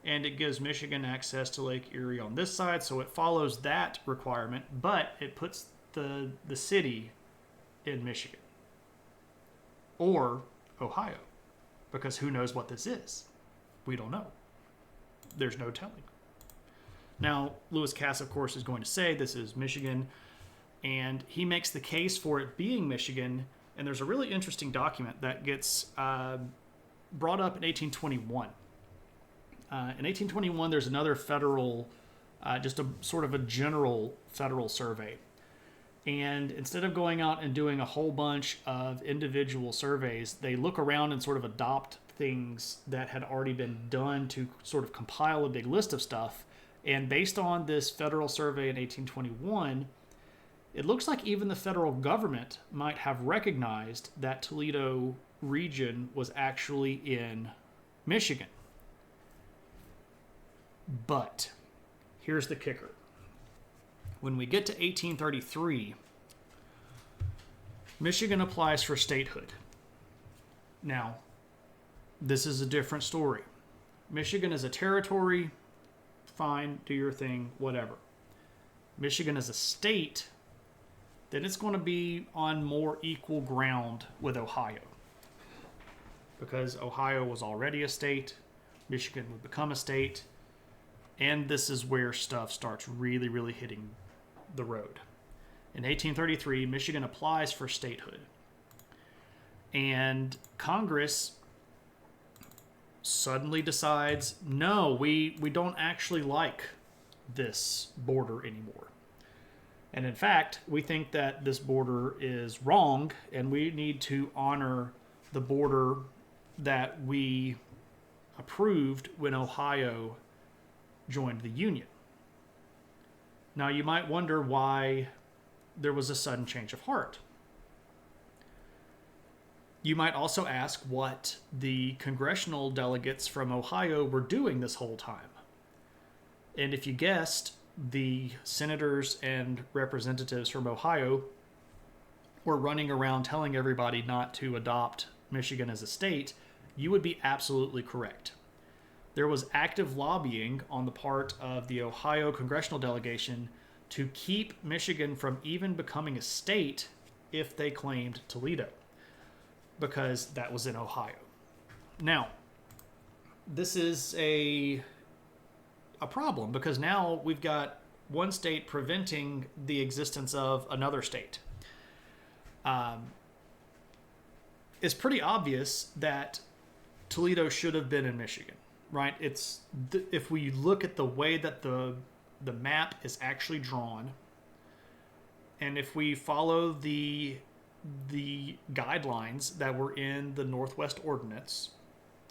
[SPEAKER 1] and it gives Michigan access to Lake Erie on this side, so it follows that requirement, but it puts the city in Michigan or Ohio, because who knows what this is? We don't know. There's no telling. Now, Lewis Cass, of course, is going to say this is Michigan, and he makes the case for it being Michigan. And there's a really interesting document that gets brought up in 1821. In 1821, there's another federal, just a sort of a general federal survey. And instead of going out and doing a whole bunch of individual surveys, they look around and sort of adopt things that had already been done to sort of compile a big list of stuff. And based on this federal survey in 1821, it looks like even the federal government might have recognized that Toledo region was actually in Michigan. But here's the kicker. When we get to 1833, Michigan applies for statehood. Now, this is a different story. Michigan is a territory, fine, do your thing, whatever. Michigan is a state, then it's going to be on more equal ground with Ohio. Because Ohio was already a state, Michigan would become a state, and this is where stuff starts really, really hitting the road. In 1833, Michigan applies for statehood. And Congress suddenly decides, no, we don't actually like this border anymore. And in fact, we think that this border is wrong, and we need to honor the border that we approved when Ohio joined the Union. Now, you might wonder why there was a sudden change of heart. You might also ask what the congressional delegates from Ohio were doing this whole time. And if you guessed, the senators and representatives from Ohio were running around telling everybody not to adopt Michigan as a state, you would be absolutely correct. There was active lobbying on the part of the Ohio congressional delegation to keep Michigan from even becoming a state if they claimed Toledo, because that was in Ohio. Now, this is a problem, because now we've got one state preventing the existence of another state. It's pretty obvious that Toledo should have been in Michigan, right? If we look at the way that the map is actually drawn, and if we follow the guidelines that were in the Northwest Ordinance,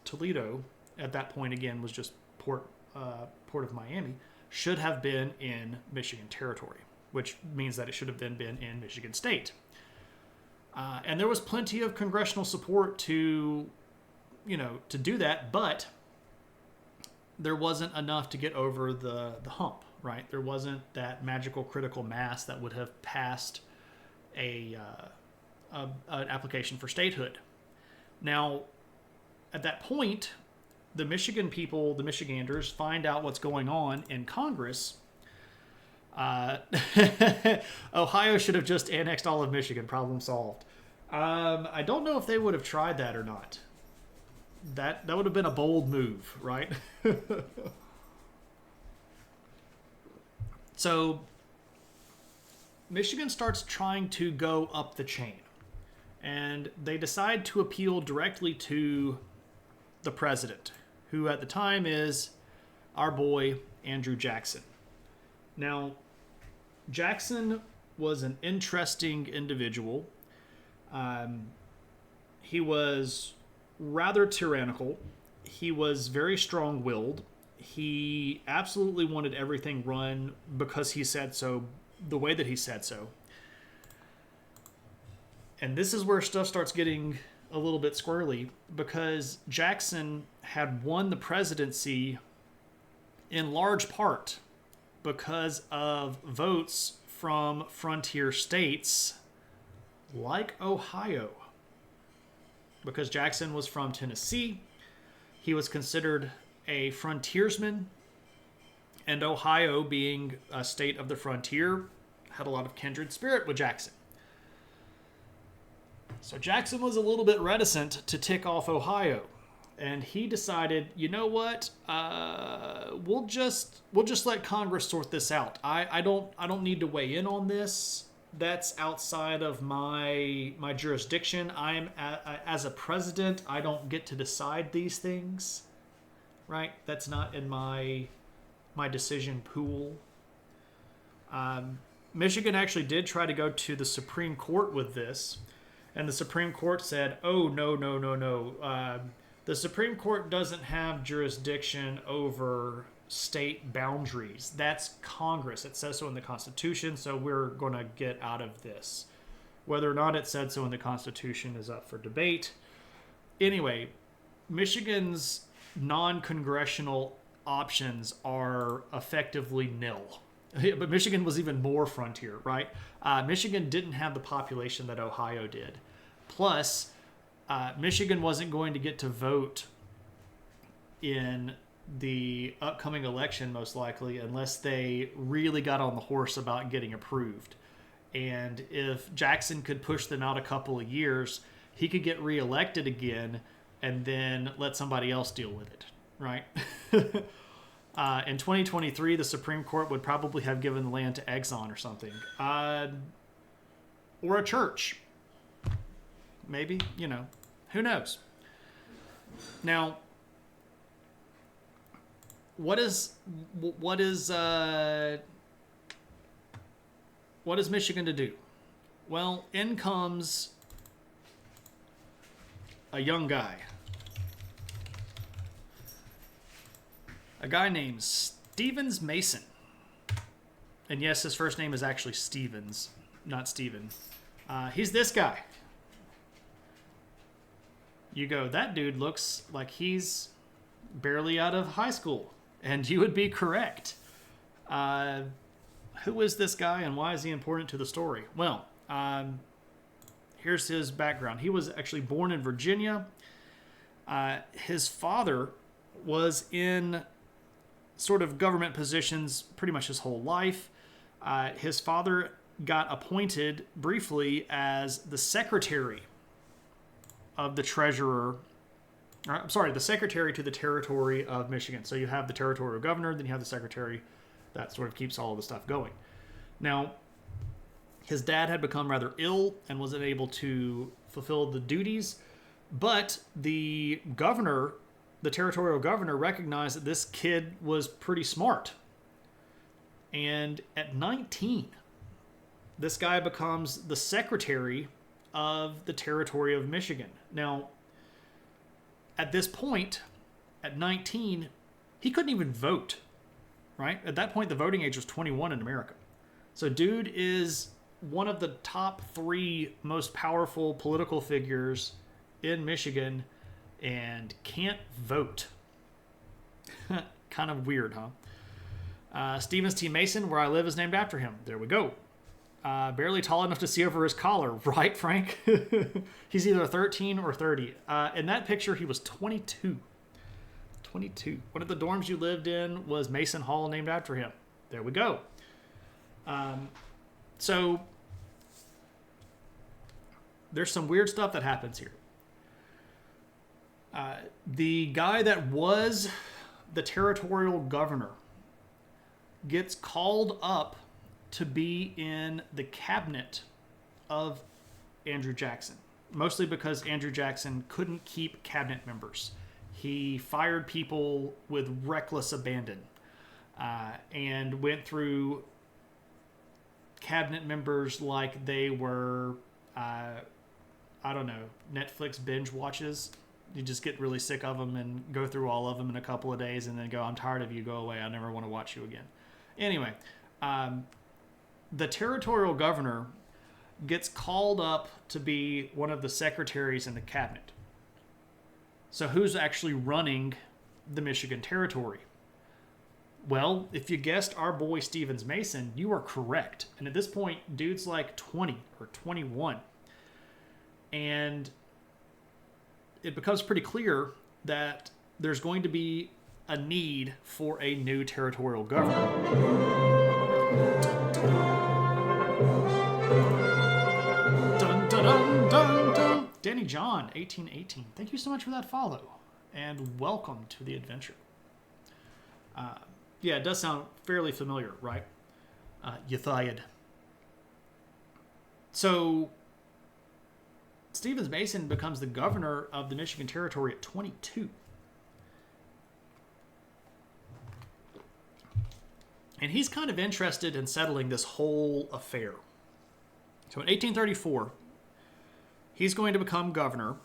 [SPEAKER 1] Toledo at that point again was just Port of Miami, should have been in Michigan territory, which means that it should have then been in Michigan State. And there was plenty of congressional support to do that, but there wasn't enough to get over the hump, right? There wasn't that magical critical mass that would have passed an application for statehood. Now, at that point, the Michigan people, the Michiganders, find out what's going on in Congress. Ohio should have just annexed all of Michigan. Problem solved. I don't know if they would have tried that or not. That would have been a bold move, right? So Michigan starts trying to go up the chain, and they decide to appeal directly to the president, who at the time is our boy Andrew Jackson. Now, Jackson was an interesting individual. He was rather tyrannical. He was very strong-willed. He absolutely wanted everything run because he said so, the way that he said so. And this is where stuff starts getting a little bit squirrely, because Jackson had won the presidency in large part because of votes from frontier states like Ohio. Because Jackson was from Tennessee, he was considered a frontiersman, and Ohio, being a state of the frontier, had a lot of kindred spirit with Jackson. So Jackson was a little bit reticent to tick off Ohio, and he decided, you know what, we'll just let Congress sort this out. I don't need to weigh in on this. That's outside of my jurisdiction. As a president, I don't get to decide these things, right? That's not in my decision pool. Michigan actually did try to go to the Supreme Court with this, and the Supreme Court said, oh, no. The Supreme Court doesn't have jurisdiction over state boundaries. That's Congress. It says so in the Constitution, so we're going to get out of this. Whether or not it said so in the Constitution is up for debate. Anyway, Michigan's non-congressional options are effectively nil. But Michigan was even more frontier, right? Michigan didn't have the population that Ohio did. Plus, Michigan wasn't going to get to vote in the upcoming election, most likely, unless they really got on the horse about getting approved. And if Jackson could push them out a couple of years, he could get reelected again and then let somebody else deal with it, right? In 2023, the Supreme Court would probably have given the land to Exxon or something. Or a church. Maybe, who knows? Now, what is Michigan to do? Well, in comes a young guy. A guy named Stevens Mason. And yes, his first name is actually Stevens, not Steven. He's this guy. You go, that dude looks like he's barely out of high school. And you would be correct. Who is this guy and why is he important to the story? Well, here's his background. He was actually born in Virginia. His father was in sort of government positions pretty much his whole life. His father got appointed briefly as the secretary of the treasurer. The secretary to the territory of Michigan. So you have the territorial governor, then you have the secretary that sort of keeps all of the stuff going. Now, his dad had become rather ill and wasn't able to fulfill the duties, but the governor, the territorial governor, recognized that this kid was pretty smart. And at 19, this guy becomes the secretary of the territory of Michigan. Now, at this point, at 19, he couldn't even vote, right? At that point, the voting age was 21 in America. So dude is one of the top 3 most powerful political figures in Michigan and can't vote. Kind of weird, huh? Stevens T. Mason, where I live, is named after him. There we go. Barely tall enough to see over his collar, right, Frank? He's either 13 or 30. In that picture, he was 22. 22. One of the dorms you lived in was Mason Hall, named after him. There we go. So there's some weird stuff that happens here. The guy that was the territorial governor gets called up to be in the cabinet of Andrew Jackson, mostly because Andrew Jackson couldn't keep cabinet members. He fired people with reckless abandon and went through cabinet members like they were, Netflix binge watches. You just get really sick of them and go through all of them in a couple of days and then go, I'm tired of you, go away, I never want to watch you again. Anyway, the territorial governor gets called up to be one of the secretaries in the cabinet. So who's actually running the Michigan territory? Well, if you guessed our boy Stevens Mason, you are correct. And at this point, dude's like 20 or 21. And it becomes pretty clear that there's going to be a need for a new territorial governor. Dun, dun, dun, dun, dun. Danny John, 1818. Thank you so much for that follow. And welcome to the adventure. Yeah, it does sound fairly familiar, right? Yathiad. So, Stevens Mason becomes the governor of the Michigan Territory at 22. And he's kind of interested in settling this whole affair. So in 1834, he's going to become governor,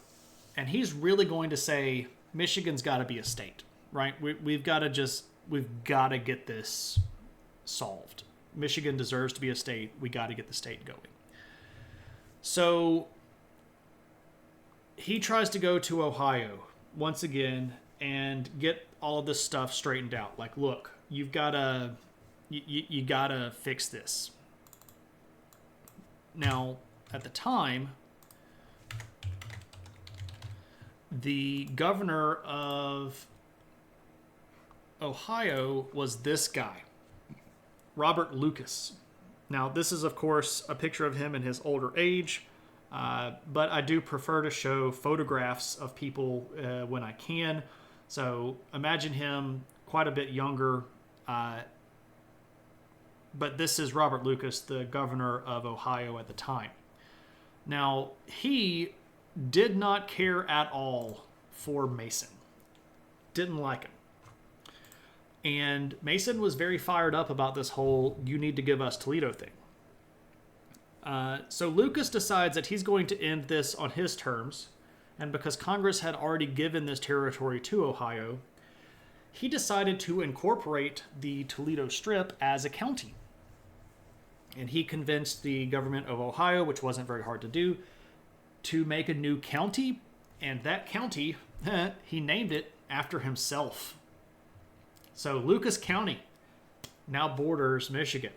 [SPEAKER 1] and he's really going to say, Michigan's got to be a state, right? We've got to get this solved. Michigan deserves to be a state. We got to get the state going. So he tries to go to Ohio once again and get all of this stuff straightened out. Like, look, you've got to you got to fix this. Now, at the time, the governor of Ohio was this guy, Robert Lucas. Now, this is, of course, a picture of him in his older age, but I do prefer to show photographs of people when I can. So imagine him quite a bit younger, but this is Robert Lucas, the governor of Ohio at the time. Now, he did not care at all for Mason. Didn't like him. And Mason was very fired up about this whole "you need to give us Toledo" thing. So Lucas decides that he's going to end this on his terms, and because Congress had already given this territory to Ohio, he decided to incorporate the Toledo Strip as a county. And he convinced the government of Ohio, which wasn't very hard to do, to make a new county, and that county, he named it after himself. So Lucas County now borders Michigan.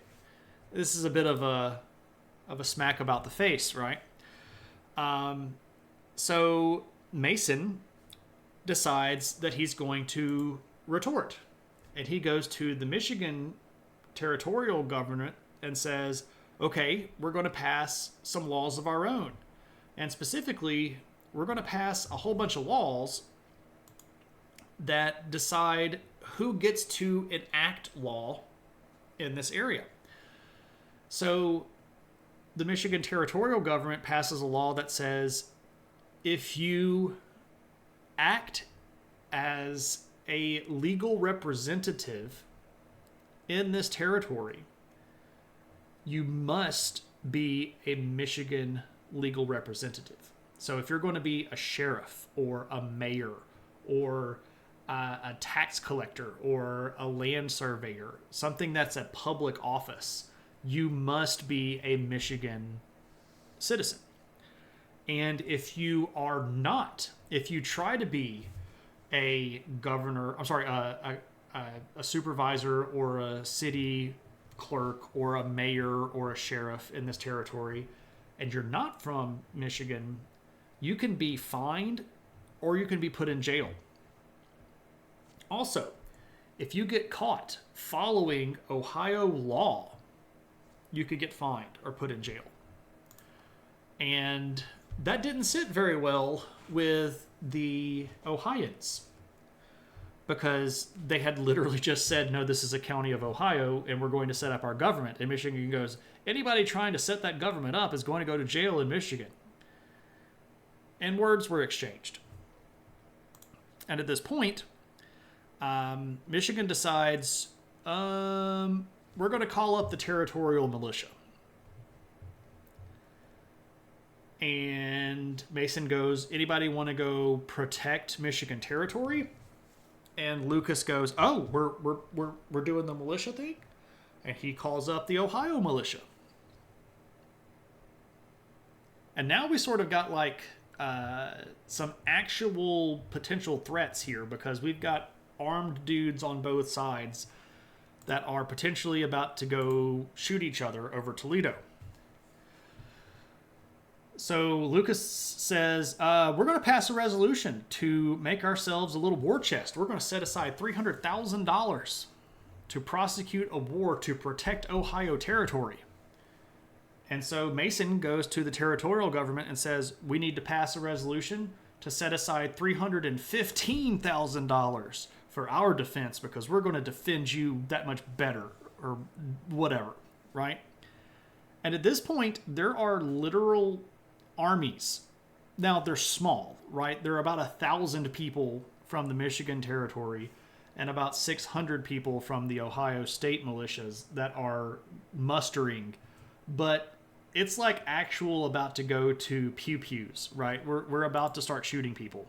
[SPEAKER 1] This is a bit of a smack about the face, right? So Mason decides that he's going to retort, and he goes to the Michigan territorial government and says, okay, we're going to pass some laws of our own. And specifically, we're going to pass a whole bunch of laws that decide who gets to enact law in this area. So the Michigan territorial government passes a law that says if you act as a legal representative in this territory, you must be a Michigan legal representative. So if you're going to be a sheriff or a mayor or a tax collector or a land surveyor, something that's a public office, you must be a Michigan citizen. And if you are not, if you try to be a governor, a supervisor or a city clerk or a mayor or a sheriff in this territory, and you're not from Michigan, you can be fined or you can be put in jail. Also, if you get caught following Ohio law, you could get fined or put in jail. And that didn't sit very well with the Ohioans, because they had literally just said, no, this is a county of Ohio and we're going to set up our government. And Michigan goes, anybody trying to set that government up is going to go to jail in Michigan. And words were exchanged. And at this point, Michigan decides, we're going to call up the territorial militia. And Mason goes, anybody want to go protect Michigan territory? And Lucas goes, oh, we're doing the militia thing? And he calls up the Ohio militia. And now we sort of got like some actual potential threats here, because we've got armed dudes on both sides that are potentially about to go shoot each other over Toledo. So Lucas says, we're going to pass a resolution to make ourselves a little war chest. We're going to set aside $300,000 to prosecute a war to protect Ohio territory. And so Mason goes to the territorial government and says, we need to pass a resolution to set aside $315,000 for our defense, because we're going to defend you that much better, or whatever, right? And at this point, there are literal armies. Now, they're small, right? There are about 1,000 people from the Michigan territory and about 600 people from the Ohio state militias that are mustering. But it's like actual about to go to pew-pews, right? We're about to start shooting people.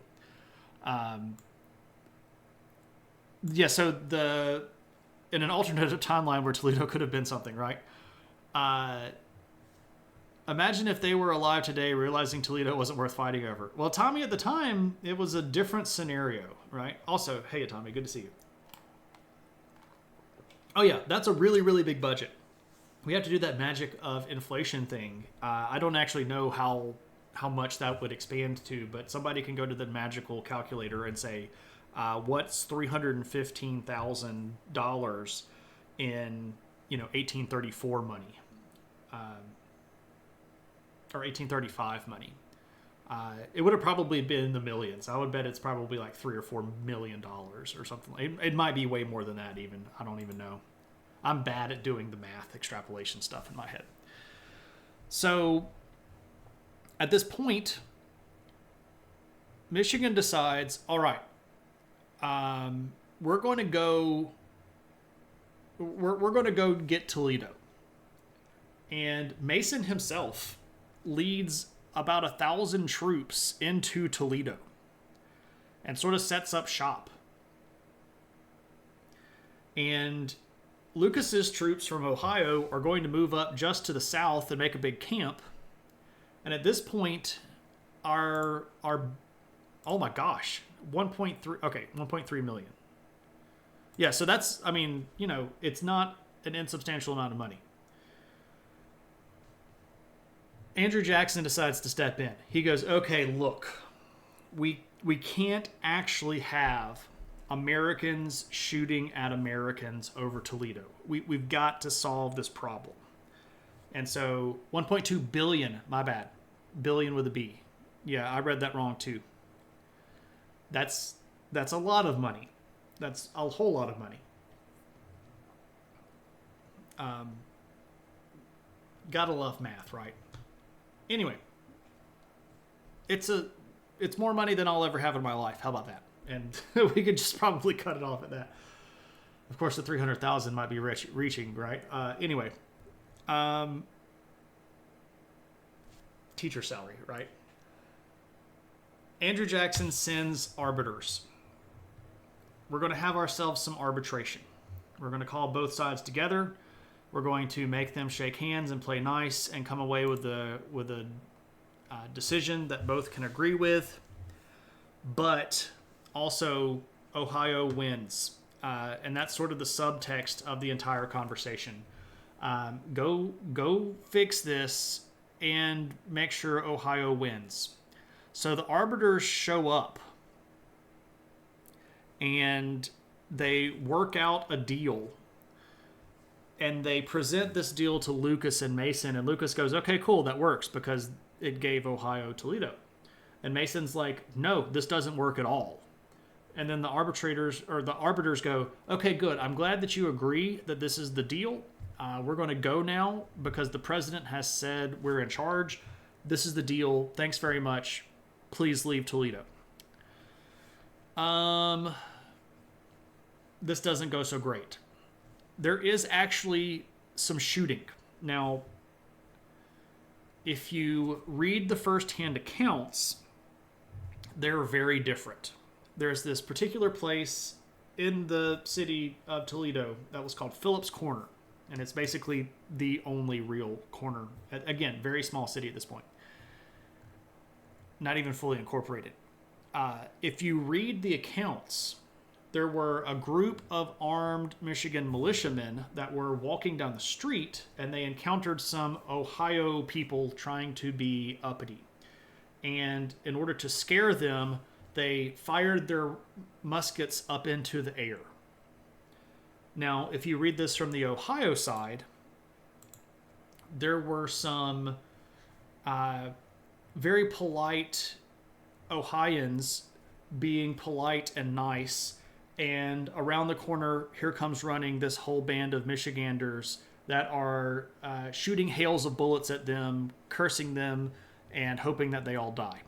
[SPEAKER 1] Yeah, so in an alternative timeline where Toledo could have been something, right? Imagine if they were alive today realizing Toledo wasn't worth fighting over. Well, Tommy, at the time, it was a different scenario, right? Also, hey, Tommy, good to see you. Oh, yeah, that's a really, really big budget. We have to do that magic of inflation thing. I don't actually know how much that would expand to, but somebody can go to the magical calculator and say, what's $315,000 in 1834 money, or 1835 money. It would have probably been in the millions. I would bet it's probably like $3 or $4 million or something. It might be way more than that even. I don't even know. I'm bad at doing the math extrapolation stuff in my head. So at this point, Michigan decides, all right, we're going to go get Toledo. And Mason himself leads about 1,000 troops into Toledo and sort of sets up shop. And Lucas's troops from Ohio are going to move up just to the south and make a big camp. And at this point, our oh my gosh, 1.3 million. Yeah, so that's, it's not an insubstantial amount of money. Andrew Jackson decides to step in. He goes, okay, look, we can't actually have Americans shooting at Americans over Toledo. We've got to solve this problem. And so 1.2 billion, my bad, billion with a B. Yeah, I read that wrong too. That's a lot of money. That's a whole lot of money. Gotta love math, right? Anyway, it's more money than I'll ever have in my life. How about that? And we could just probably cut it off at that. Of course, the 300,000 might be reaching, right? Anyway, teacher salary, right? Andrew Jackson sends arbiters. We're going to have ourselves some arbitration. We're going to call both sides together. We're going to make them shake hands and play nice and come away with a decision that both can agree with. But also, Ohio wins. And that's sort of the subtext of the entire conversation. Go fix this and make sure Ohio wins. So the arbiters show up and they work out a deal. And they present this deal to Lucas and Mason, and Lucas goes, okay, cool, that works, because it gave Ohio Toledo. And Mason's like, no, this doesn't work at all. And then the arbiters go, okay, good, I'm glad that you agree that this is the deal. We're going to go now because the president has said we're in charge. This is the deal. Thanks very much. Please leave Toledo. This doesn't go so great. There is actually some shooting. Now, if you read the first-hand accounts, they're very different. There's this particular place in the city of Toledo that was called Phillips Corner, and it's basically the only real corner. Again, very small city at this point. Not even fully incorporated. If you read the accounts, there were a group of armed Michigan militiamen that were walking down the street, and they encountered some Ohio people trying to be uppity. And in order to scare them, they fired their muskets up into the air. Now, if you read this from the Ohio side, there were some very polite Ohioans being polite and nice. And around the corner, here comes running this whole band of Michiganders that are shooting hails of bullets at them, cursing them, and hoping that they all die.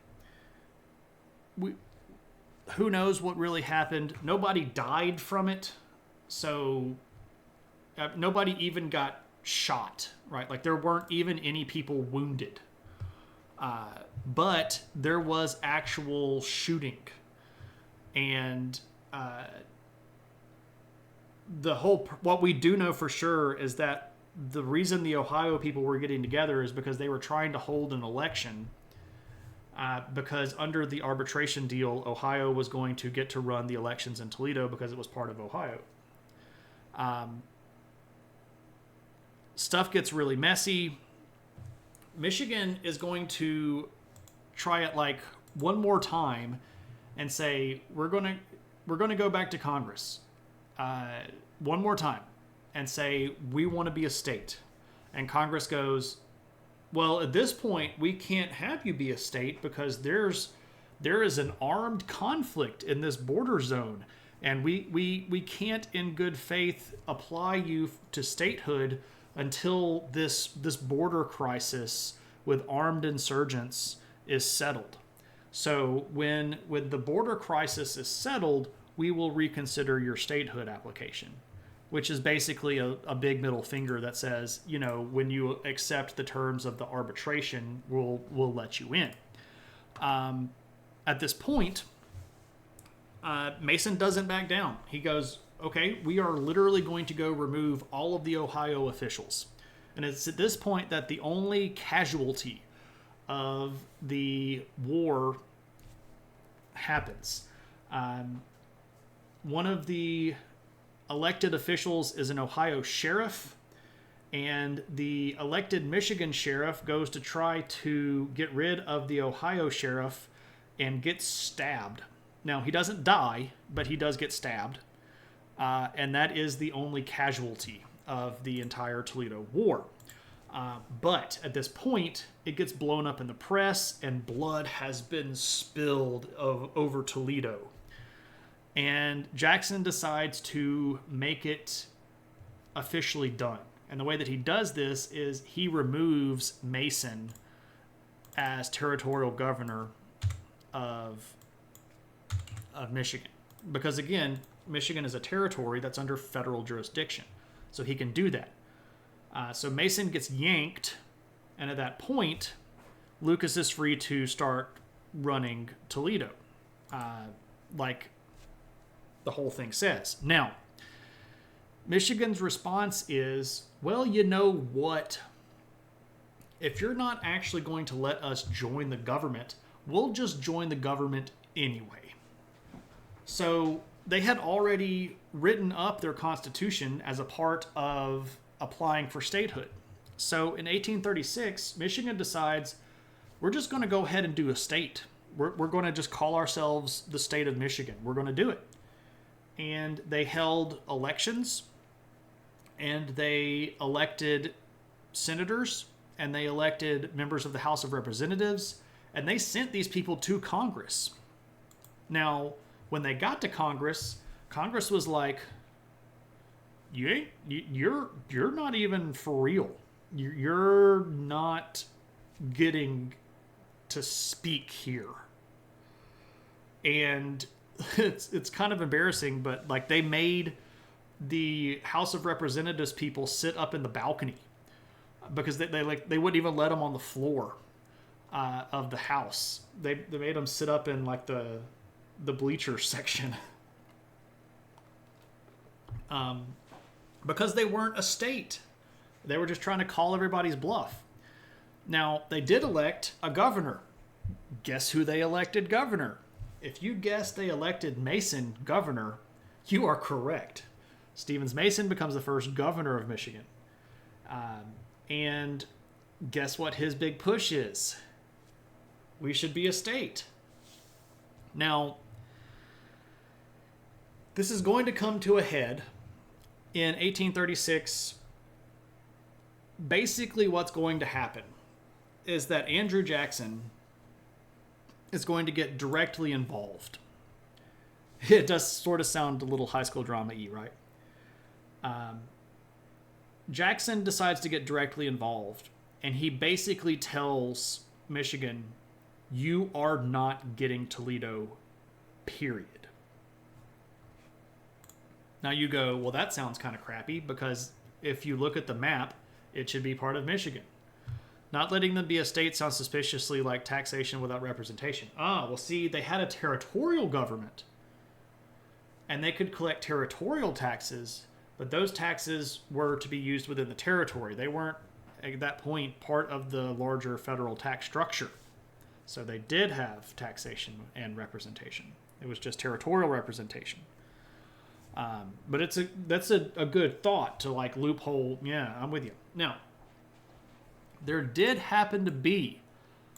[SPEAKER 1] Who knows what really happened? Nobody died from it, so nobody even got shot, right? Like, there weren't even any people wounded. But there was actual shooting. And what we do know for sure is that the reason the Ohio people were getting together is because they were trying to hold an election. Because under the arbitration deal, Ohio was going to get to run the elections in Toledo because it was part of Ohio. Stuff gets really messy. Michigan is going to try it like one more time and say, we're going to go back to Congress one more time and say, we want to be a state. And Congress goes, well, at this point, we can't have you be a state because there is an armed conflict in this border zone. And we can't in good faith apply you to statehood until this border crisis with armed insurgents is settled. So when the border crisis is settled, we will reconsider your statehood application, which is basically a big middle finger that says, when you accept the terms of the arbitration, we'll let you in. At this point, Mason doesn't back down. He goes, okay, we are literally going to go remove all of the Ohio officials. And it's at this point that the only casualty of the war happens. One of the elected officials is an Ohio sheriff, and the elected Michigan sheriff goes to try to get rid of the Ohio sheriff and gets stabbed. Now, he doesn't die, but he does get stabbed. And that is the only casualty of the entire Toledo War. But at this point, it gets blown up in the press, and blood has been spilled over Toledo. And Jackson decides to make it officially done. And the way that he does this is he removes Mason as territorial governor of Michigan. Because again, Michigan is a territory that's under federal jurisdiction. So he can do that. So Mason gets yanked, and at that point, Lucas is free to start running Toledo, like the whole thing says. Now, Michigan's response is, well, you know what? If you're not actually going to let us join the government, we'll just join the government anyway. So they had already written up their constitution as a part of applying for statehood. So in 1836, Michigan decides, we're just going to go ahead and do a state. We're going to just call ourselves the state of Michigan. We're going to do it. And they held elections, and they elected senators, and they elected members of the House of Representatives, and they sent these people to Congress. Now, when they got to Congress, Congress was like, you're not even for real. You're not getting to speak here. And it's kind of embarrassing, but like they made the House of Representatives people sit up in the balcony because they wouldn't even let them on the floor of the house. They made them sit up in like the bleacher section. Because they weren't a state. They were just trying to call everybody's bluff. Now, they did elect a governor. Guess who they elected governor? If you guessed they elected Mason governor, you are correct. Stevens Mason becomes the first governor of Michigan. And guess what his big push is? We should be a state. Now, this is going to come to a head in 1836. Basically, what's going to happen is that Andrew Jackson is going to get directly involved. It does sort of sound a little high school drama-y, right? Jackson decides to get directly involved, and he basically tells Michigan, you are not getting Toledo, period. Now you go, well, that sounds kind of crappy, because if you look at the map, it should be part of Michigan. Not letting them be a state sounds suspiciously like taxation without representation. Well, see, they had a territorial government, and they could collect territorial taxes, But those taxes were to be used within the territory. They weren't, at that point, part of the larger federal tax structure. So they did have taxation and representation. It was just territorial representation. But that's a good thought to like loophole. Yeah, I'm with you. Now, there did happen to be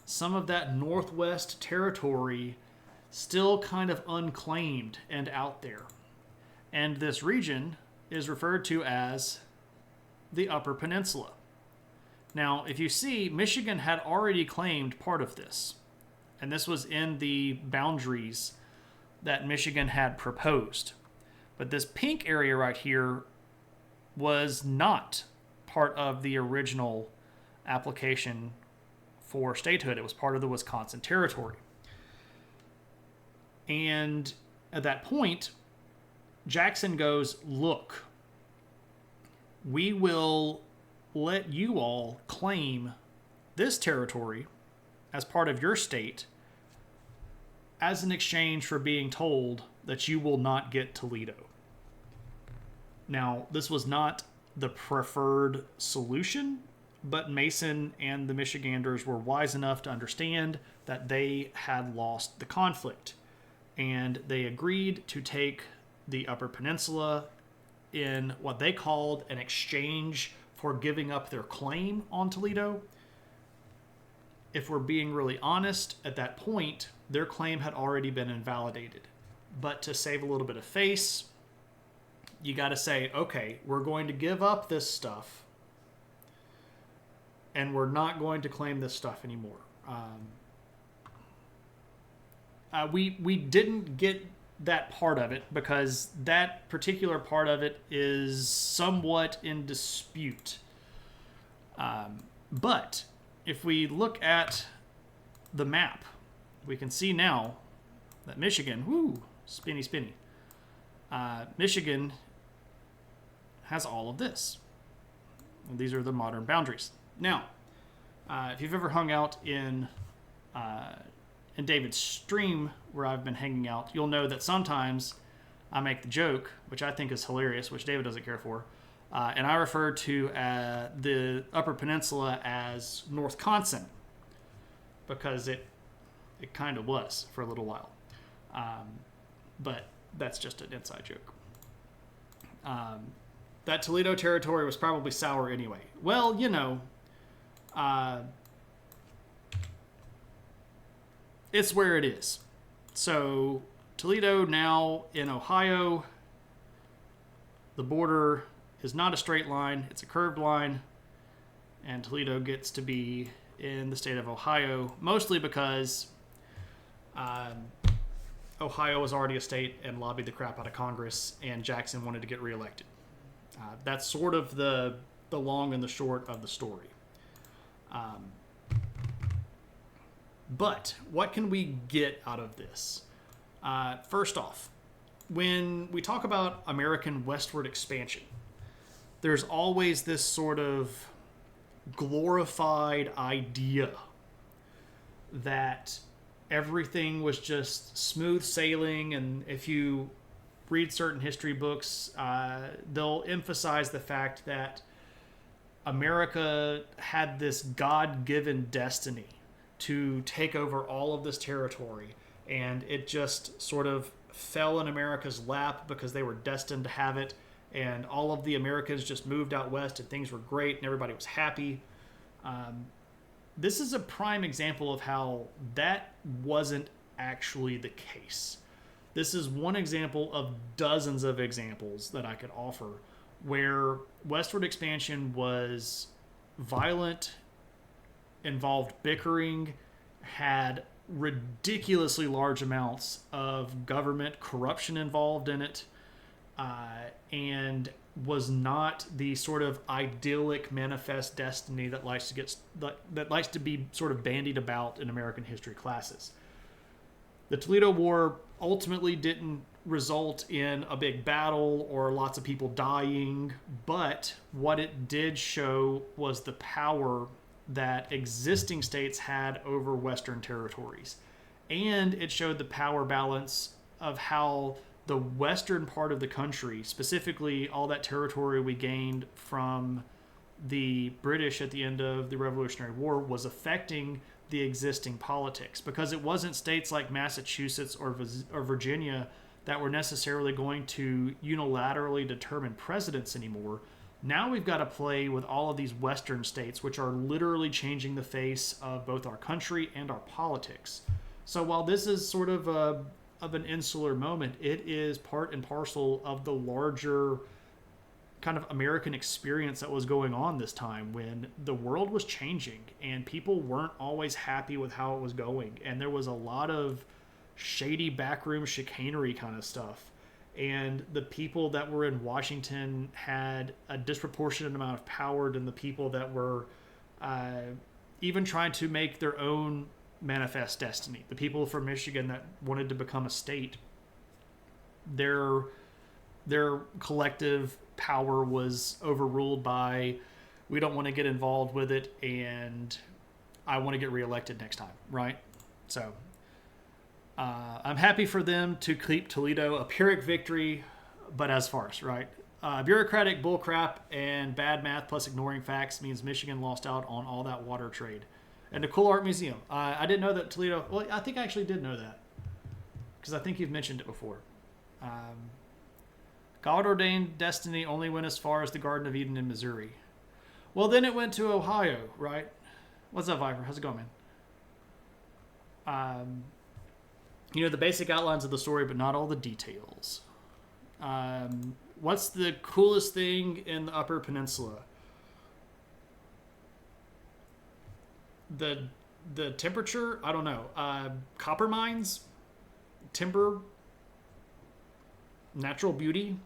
[SPEAKER 1] some of that Northwest territory still kind of unclaimed and out there. And this region is referred to as the Upper Peninsula. Now, if you see, Michigan had already claimed part of this. And this was in the boundaries that Michigan had proposed. But this pink area right here was not part of the original application for statehood. It was part of the Wisconsin territory. And at that point, Jackson goes, look, we will let you all claim this territory as part of your state as an exchange for being told that you will not get Toledo. Now, this was not the preferred solution, but Mason and the Michiganders were wise enough to understand that they had lost the conflict, and they agreed to take the Upper Peninsula in what they called an exchange for giving up their claim on Toledo. If we're being really honest, at that point, their claim had already been invalidated. But to save a little bit of face, you got to say, okay, we're going to give up this stuff, and we're not going to claim this stuff anymore. We didn't get that part of it because that particular part of it is somewhat in dispute. But if we look at the map, we can see now that Michigan, spinny. Michigan has all of this. And these are the modern boundaries. Now, if you've ever hung out in David's stream where I've been hanging out, you'll know that sometimes I make the joke, which I think is hilarious, which David doesn't care for, and I refer to the Upper Peninsula as Northconsin because it kind of was for a little while. But that's just an inside joke. That Toledo territory was probably sour anyway. Well, it's where it is. So Toledo now in Ohio, the border is not a straight line, it's a curved line, and Toledo gets to be in the state of Ohio, mostly because Ohio was already a state and lobbied the crap out of Congress, and Jackson wanted to get reelected. That's sort of the long and the short of the story. But what can we get out of this? First off, when we talk about American westward expansion, there's always this sort of glorified idea that everything was just smooth sailing, and if you read certain history books, they'll emphasize the fact that America had this God-given destiny to take over all of this territory, and it just sort of fell in America's lap because they were destined to have it, and all of the Americans just moved out west and things were great and everybody was happy. This is a prime example of how that wasn't actually the case. This is one example of dozens of examples that I could offer where westward expansion was violent, involved bickering, had ridiculously large amounts of government corruption involved in it, and was not the sort of idyllic manifest destiny that likes to be sort of bandied about in American history classes. The Toledo War ultimately didn't result in a big battle or lots of people dying, but what it did show was the power that existing states had over Western territories. And it showed the power balance of how the western part of the country, specifically all that territory we gained from the British at the end of the Revolutionary War, was affecting the existing politics, because it wasn't states like Massachusetts or Virginia that were necessarily going to unilaterally determine presidents anymore. Now we've got to play with all of these western states, which are literally changing the face of both our country and our politics. So while this is sort of an insular moment, it is part and parcel of the larger kind of American experience that was going on this time, when the world was changing and people weren't always happy with how it was going. And there was a lot of shady backroom chicanery kind of stuff. And the people that were in Washington had a disproportionate amount of power than the people that were even trying to make their own manifest destiny. The people from Michigan that wanted to become a state, their collective power was overruled by, we don't want to get involved with it, and I want to get reelected next time, right? So I'm happy for them to keep Toledo a Pyrrhic victory, but as farce, right? Bureaucratic bullcrap and bad math plus ignoring facts means Michigan lost out on all that water trade. And the cool art museum. I didn't know that Toledo... Well, I think I actually did know that, because I think you've mentioned it before. God-ordained destiny only went as far as the Garden of Eden in Missouri. Well, then it went to Ohio, right? What's up, Viper? How's it going, man? The basic outlines of the story, but not all the details. What's the coolest thing in the Upper Peninsula? The temperature? I don't know. Copper mines? Timber? Natural beauty?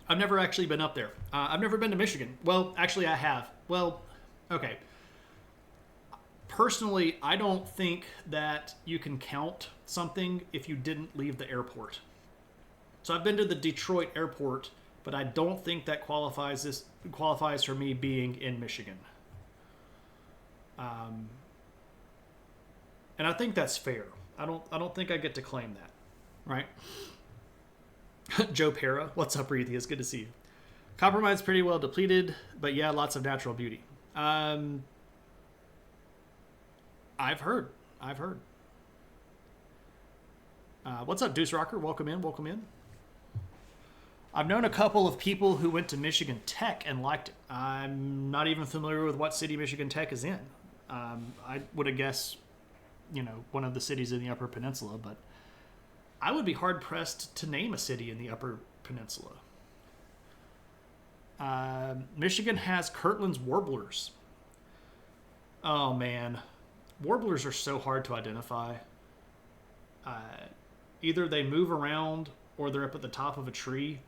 [SPEAKER 1] I've never actually been up there. I've never been to Michigan. Well, actually, I have. Well, okay. Personally, I don't think that you can count something if you didn't leave the airport. So I've been to the Detroit airport, but I don't think that qualifies for me being in Michigan. And I think that's fair. I don't think I get to claim that, right? Joe Pera, what's up, Reethy? It's good to see you. Copper mine's pretty well depleted, but yeah, lots of natural beauty. I've heard. What's up, Deuce Rocker? Welcome in. I've known a couple of people who went to Michigan Tech and liked it. I'm not even familiar with what city Michigan Tech is in. I would have guessed, one of the cities in the Upper Peninsula, but I would be hard-pressed to name a city in the Upper Peninsula. Michigan has Kirtland's warblers. Oh, man. Warblers are so hard to identify. Either they move around or they're up at the top of a tree,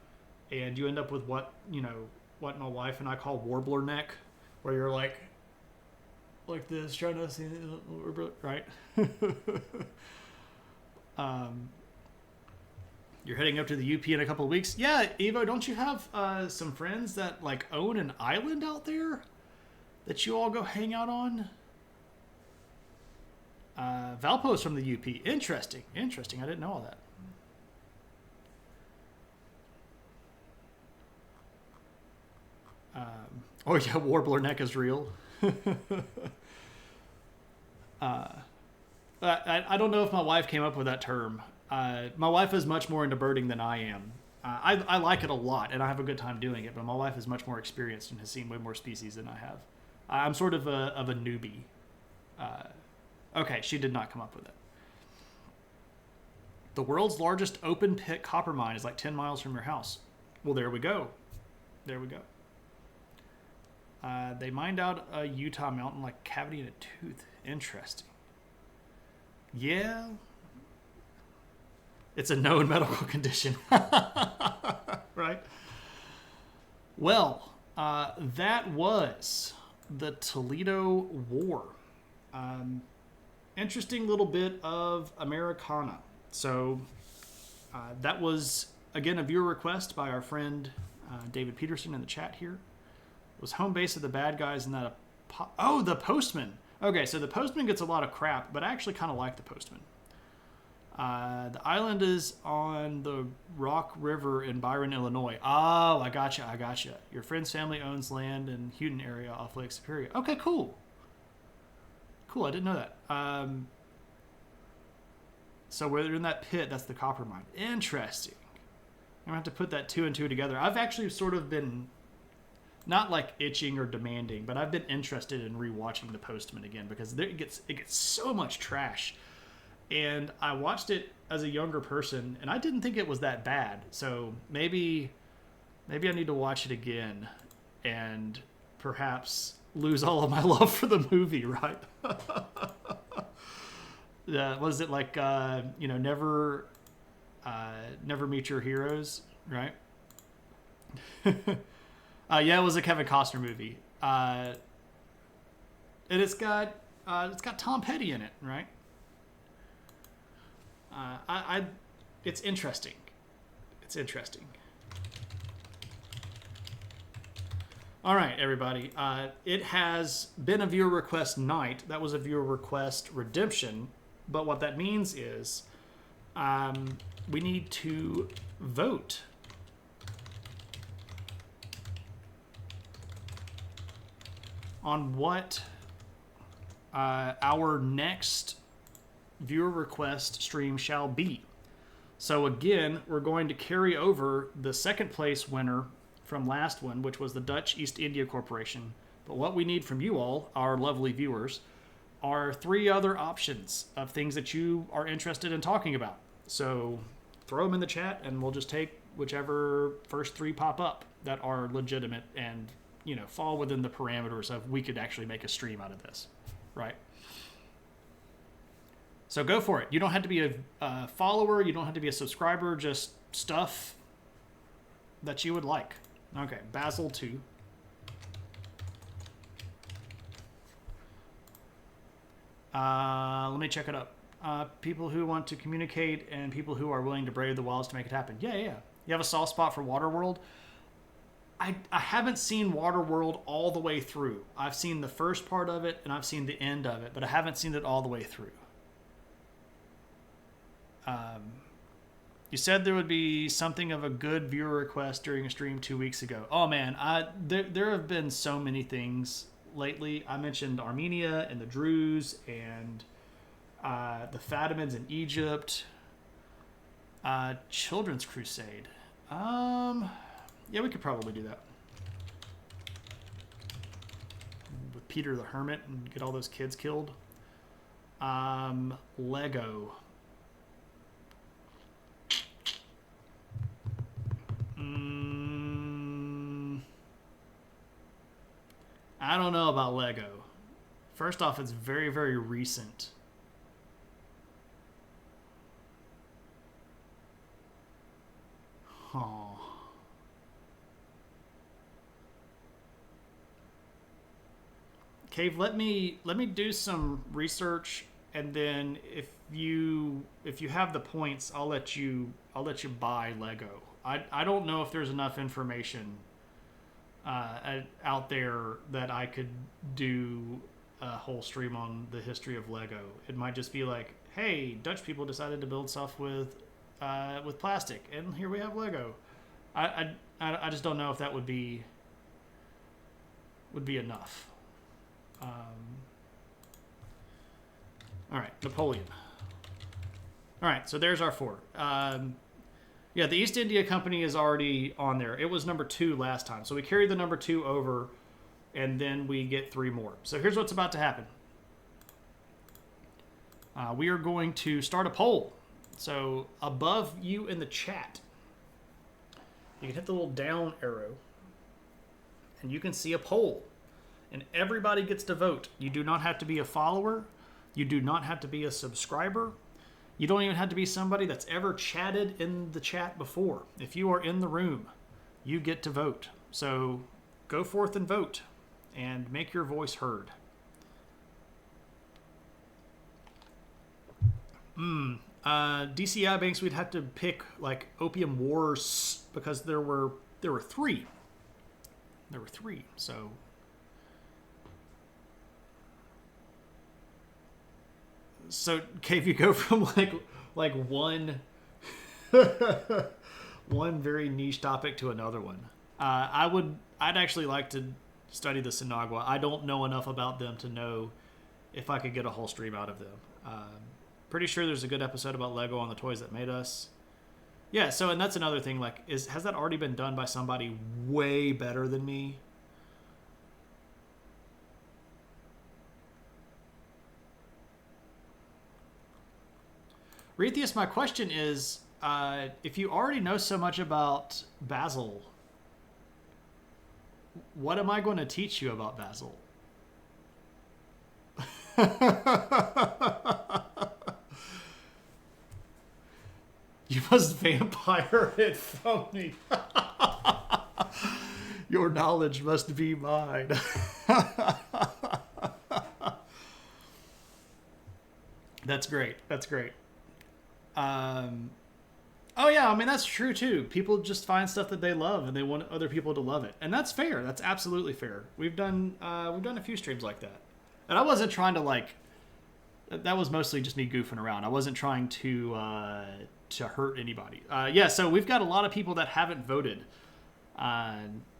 [SPEAKER 1] and you end up with what my wife and I call warbler neck, where you're like this, trying to see the warbler, right? You're heading up to the UP in a couple of weeks. Yeah, Evo, don't you have some friends that own an island out there that you all go hang out on? Valpo's from the UP. Interesting. I didn't know all that. Oh yeah, warbler neck is real. I don't know if my wife came up with that term. My wife is much more into birding than I am. I like it a lot, and I have a good time doing it, but my wife is much more experienced and has seen way more species than I have. I'm sort of a newbie. Okay, she did not come up with it. The world's largest open pit copper mine is 10 miles from your house. Well, there we go. They mined out a Utah mountain cavity in a tooth. Interesting. Yeah. It's a known medical condition. Right? Well, that was the Toledo War. Interesting little bit of Americana. So that was, again, a viewer request by our friend David Peterson in the chat here. It was home base of the bad guys and that... the Postman. Okay, so the Postman gets a lot of crap, but I actually kind of like the Postman. The island is on the Rock River in Byron, Illinois. Oh, I gotcha. Your friend's family owns land in Houghton area off Lake Superior. Okay, cool. Cool, I didn't know that. So we're in that pit, that's the copper mine. Interesting. I'm going to have to put that 2 and 2 together. I've actually sort of been, not like itching or demanding, but I've been interested in rewatching The Postman again because it gets so much trash. And I watched it as a younger person, and I didn't think it was that bad. So maybe I need to watch it again and perhaps lose all of my love for the movie, right? Was it like, never meet your heroes, right? Yeah, it was a Kevin Costner movie. And it's got Tom Petty in it, right? It's interesting. It's interesting. All right, everybody. It has been a viewer request night. That was a viewer request redemption. But what that means is we need to vote. On what our next viewer request stream shall be. So again, we're going to carry over the second place winner from last one, which was the Dutch East India Corporation. But what we need from you all, our lovely viewers, are 3 other options of things that you are interested in talking about. So throw them in the chat and we'll just take whichever first 3 pop up that are legitimate and, fall within the parameters of we could actually make a stream out of this, right? So go for it. You don't have to be a follower. You don't have to be a subscriber. Just stuff that you would like. Okay, Basil 2. Let me check it up. People who want to communicate and people who are willing to brave the wilds to make it happen. Yeah. You have a soft spot for Waterworld? I haven't seen Waterworld all the way through. I've seen the first part of it and I've seen the end of it, but I haven't seen it all the way through. You said there would be something of a good viewer request during a stream 2 weeks ago. Oh man, there have been so many things lately. I mentioned Armenia and the Druze and the Fatimids in Egypt. Children's Crusade. Yeah, we could probably do that. With Peter the Hermit and get all those kids killed. Lego. I don't know about Lego. First off, it's very, very recent. Oh. Cave, let me do some research, and then if you have the points, I'll let you buy Lego. I don't know if there's enough information out there that I could do a whole stream on the history of Lego. It might just be like, hey, Dutch people decided to build stuff with plastic, and here we have Lego. I just don't know if that would be enough. All right, Napoleon. All right, so there's our 4. Yeah, the East India Company is already on there. It was number 2 last time. So we carried the number 2 over, and then we get 3 more. So here's what's about to happen. We are going to start a poll. So above you in the chat, you can hit the little down arrow, and you can see a poll. And everybody gets to vote. You do not have to be a follower. You do not have to be a subscriber. You don't even have to be somebody that's ever chatted in the chat before. If you are in the room, you get to vote. So go forth and vote and make your voice heard. DCI banks, we'd have to pick like Opium Wars because there were 3. There were 3, so... So, Cave, you go from like one one very niche topic to another one. I'd actually like to study the Sinagua. I don't know enough about them to know if I could get a whole stream out of them. Pretty sure there's a good episode about Lego on the toys that made us. Yeah, so and that's another thing. Like, has that already been done by somebody way better than me? Retheus, my question is, if you already know so much about Basil, what am I going to teach you about Basil? You must vampire it from me. Your knowledge must be mine. That's great. That's great. Oh yeah, I mean that's true too. People just find stuff that they love and they want other people to love it, and that's fair. That's absolutely fair. We've done a few streams like that, and I wasn't trying to like. That was mostly just me goofing around. I wasn't trying to hurt anybody. Yeah, so we've got a lot of people that haven't voted.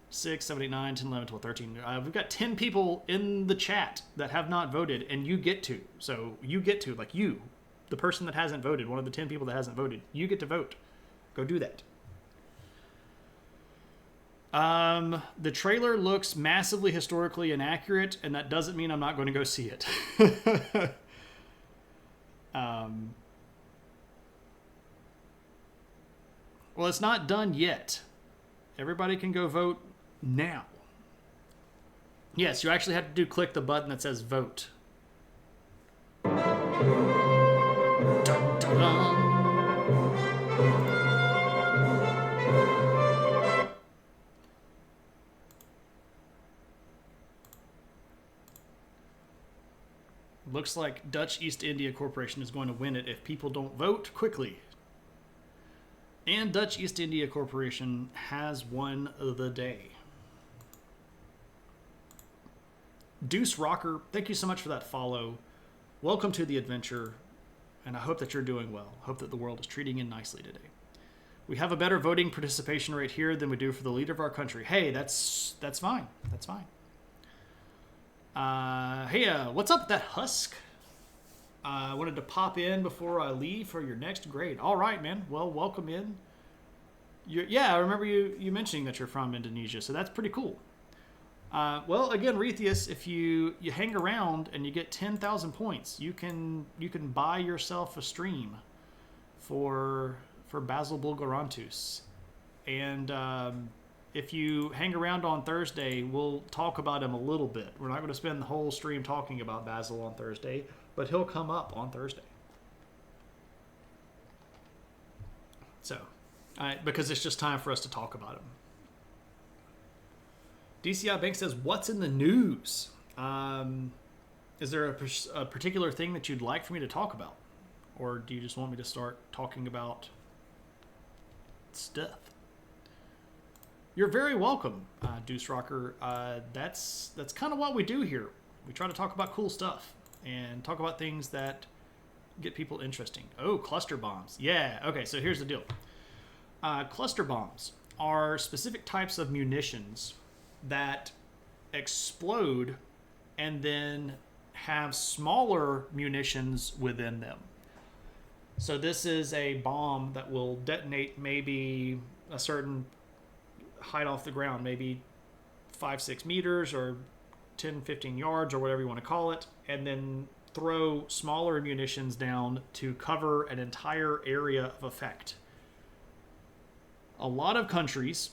[SPEAKER 1] 6, 7, 8, 9, 10, 11, 12, 13. We've got 10 people in the chat that have not voted, and you get to. So you get to, like you, the person that hasn't voted, one of the 10 people that hasn't voted, you get to vote. Go do that. The trailer looks massively historically inaccurate, and that doesn't mean I'm not going to go see it. Well, it's not done yet. Everybody can go vote now. Yes, you actually have to click the button that says vote. Dun, dun, dun. Looks like Dutch East India Corporation is going to win it if people don't vote quickly. And Dutch East India Corporation has won the day. Deuce Rocker, thank you so much for that follow. Welcome to the adventure, and I hope that you're doing well. Hope that the world is treating you nicely today. We have a better voting participation rate here than we do for the leader of our country. Hey, that's fine. That's fine. Hey, what's up with that husk? I wanted to pop in before I leave for your next grade. All right, man. Well, welcome in. Yeah, I remember you mentioning that you're from Indonesia, so that's pretty cool. Well, again, Retheus, if you hang around and you get 10,000 points, you can buy yourself a stream for Basil Bulgarantus. And if you hang around on Thursday, we'll talk about him a little bit. We're not going to spend the whole stream talking about Basil on Thursday, but he'll come up on Thursday. So, because it's just time for us to talk about him. DCI Bank says, what's in the news? Is there a particular thing that you'd like for me to talk about? Or do you just want me to start talking about stuff? You're very welcome, Deuce Rocker. That's kind of what we do here. We try to talk about cool stuff and talk about things that get people interesting. Oh, cluster bombs. Yeah, okay, so here's the deal. Cluster bombs are specific types of munitions that explode and then have smaller munitions within them. So this is a bomb that will detonate maybe a certain height off the ground, maybe 5-6 meters or 10-15 yards or whatever you want to call it, and then throw smaller munitions down to cover an entire area of effect. A lot of countries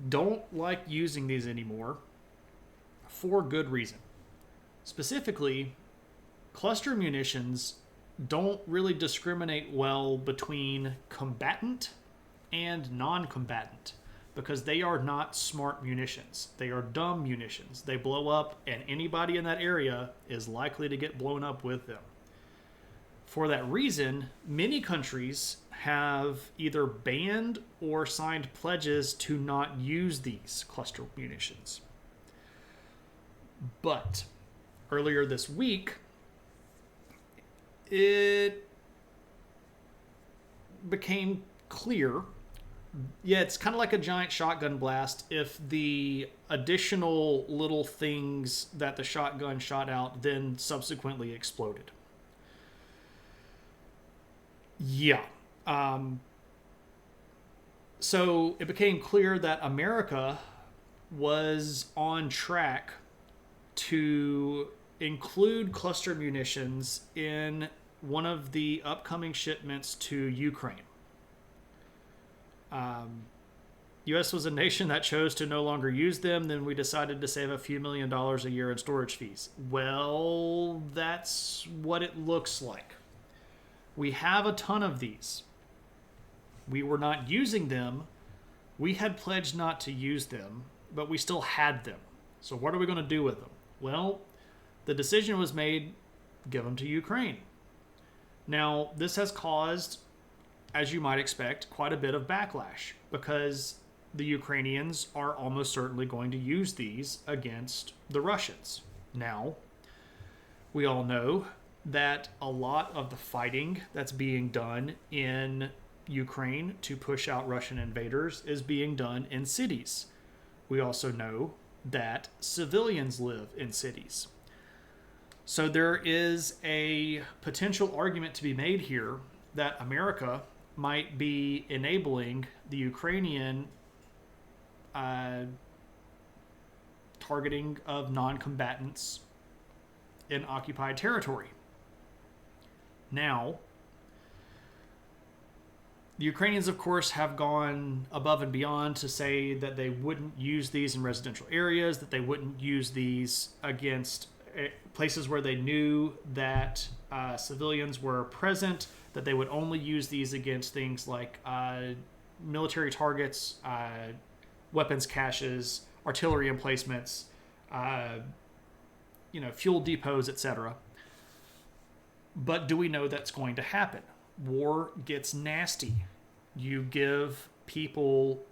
[SPEAKER 1] don't like using these anymore for good reason. Specifically, cluster munitions don't really discriminate well between combatant and non-combatant because they are not smart munitions. They are dumb munitions. They blow up and anybody in that area is likely to get blown up with them. For that reason, many countries have either banned or signed pledges to not use these cluster munitions. But earlier this week, it became clear. Yeah, it's kind of like a giant shotgun blast if the additional little things that the shotgun shot out then subsequently exploded. Yeah. So it became clear that America was on track to include cluster munitions in one of the upcoming shipments to Ukraine. U.S. was a nation that chose to no longer use them. Then we decided to save a few $1,000,000 a year in storage fees. Well, that's what it looks like. We have a ton of these. We were not using them. We had pledged not to use them, but we still had them. So what are we going to do with them? Well, the decision was made, give them to Ukraine. Now, this has caused, as you might expect, quite a bit of backlash because the Ukrainians are almost certainly going to use these against the Russians. Now, we all know that a lot of the fighting that's being done in Ukraine to push out Russian invaders is being done in cities. We also know that civilians live in cities. So there is a potential argument to be made here that America might be enabling the Ukrainian targeting of non-combatants in occupied territory. Now, the Ukrainians, of course, have gone above and beyond to say that they wouldn't use these in residential areas, that they wouldn't use these against places where they knew that civilians were present, that they would only use these against things like military targets, weapons caches, artillery emplacements, fuel depots, etc. But do we know that's going to happen? War gets nasty. You give people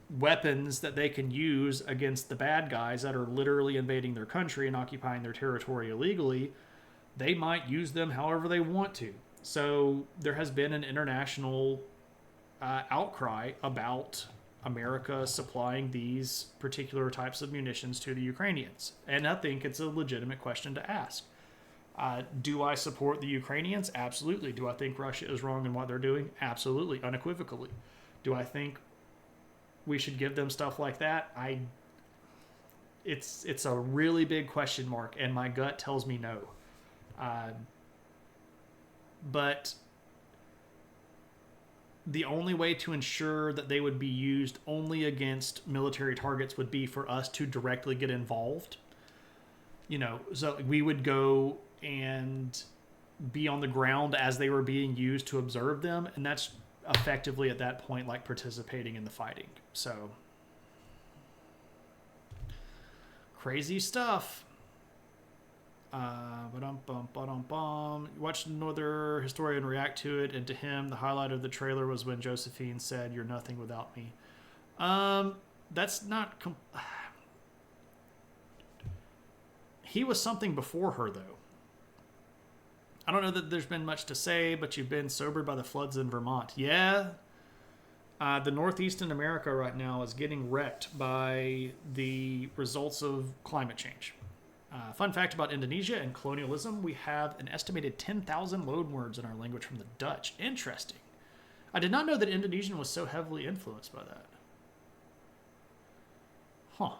[SPEAKER 1] weapons that they can use against the bad guys that are literally invading their country and occupying their territory illegally. They might use them however they want to. So there has been an international outcry about America supplying these particular types of munitions to the Ukrainians. And I think it's a legitimate question to ask. Do I support the Ukrainians? Absolutely. Do I think Russia is wrong in what they're doing? Absolutely, unequivocally. Do I think we should give them stuff like that? It's a really big question mark, and my gut tells me no. But the only way to ensure that they would be used only against military targets would be for us to directly get involved. So we would go and be on the ground as they were being used to observe them, and that's effectively at that point like participating in the fighting. So crazy stuff. Watched another historian react to it, and to him the highlight of the trailer was when Josephine said, "You're nothing without me." That's not he was something before her, though. I don't know that there's been much to say, but you've been sobered by the floods in Vermont. Yeah. The Northeast in America right now is getting wrecked by the results of climate change. Fun fact about Indonesia and colonialism, we have an estimated 10,000 loanwords in our language from the Dutch. Interesting. I did not know that Indonesian was so heavily influenced by that. Huh.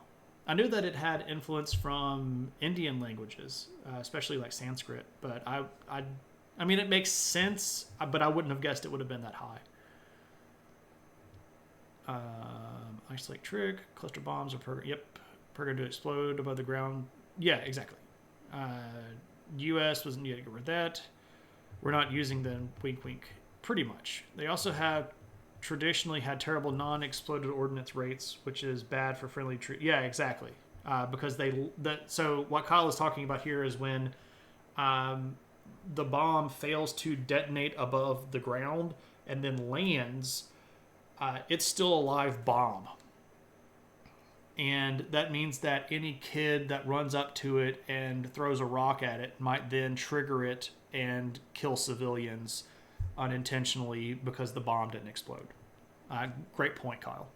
[SPEAKER 1] I knew that it had influence from Indian languages, especially like Sanskrit, but I mean, it makes sense, but I wouldn't have guessed it would have been that high. Isolate trick, cluster bombs are programmed to explode above the ground. Yeah, exactly. U.S. wasn't yet to get rid of that. We're not using them, wink, wink, pretty much. They also have traditionally had terrible non-exploded ordnance rates, which is bad for friendly troops. Yeah, exactly. Because so what Kyle is talking about here is when the bomb fails to detonate above the ground and then lands, it's still a live bomb. And that means that any kid that runs up to it and throws a rock at it might then trigger it and kill civilians unintentionally because the bomb didn't explode. Great point, Kyle.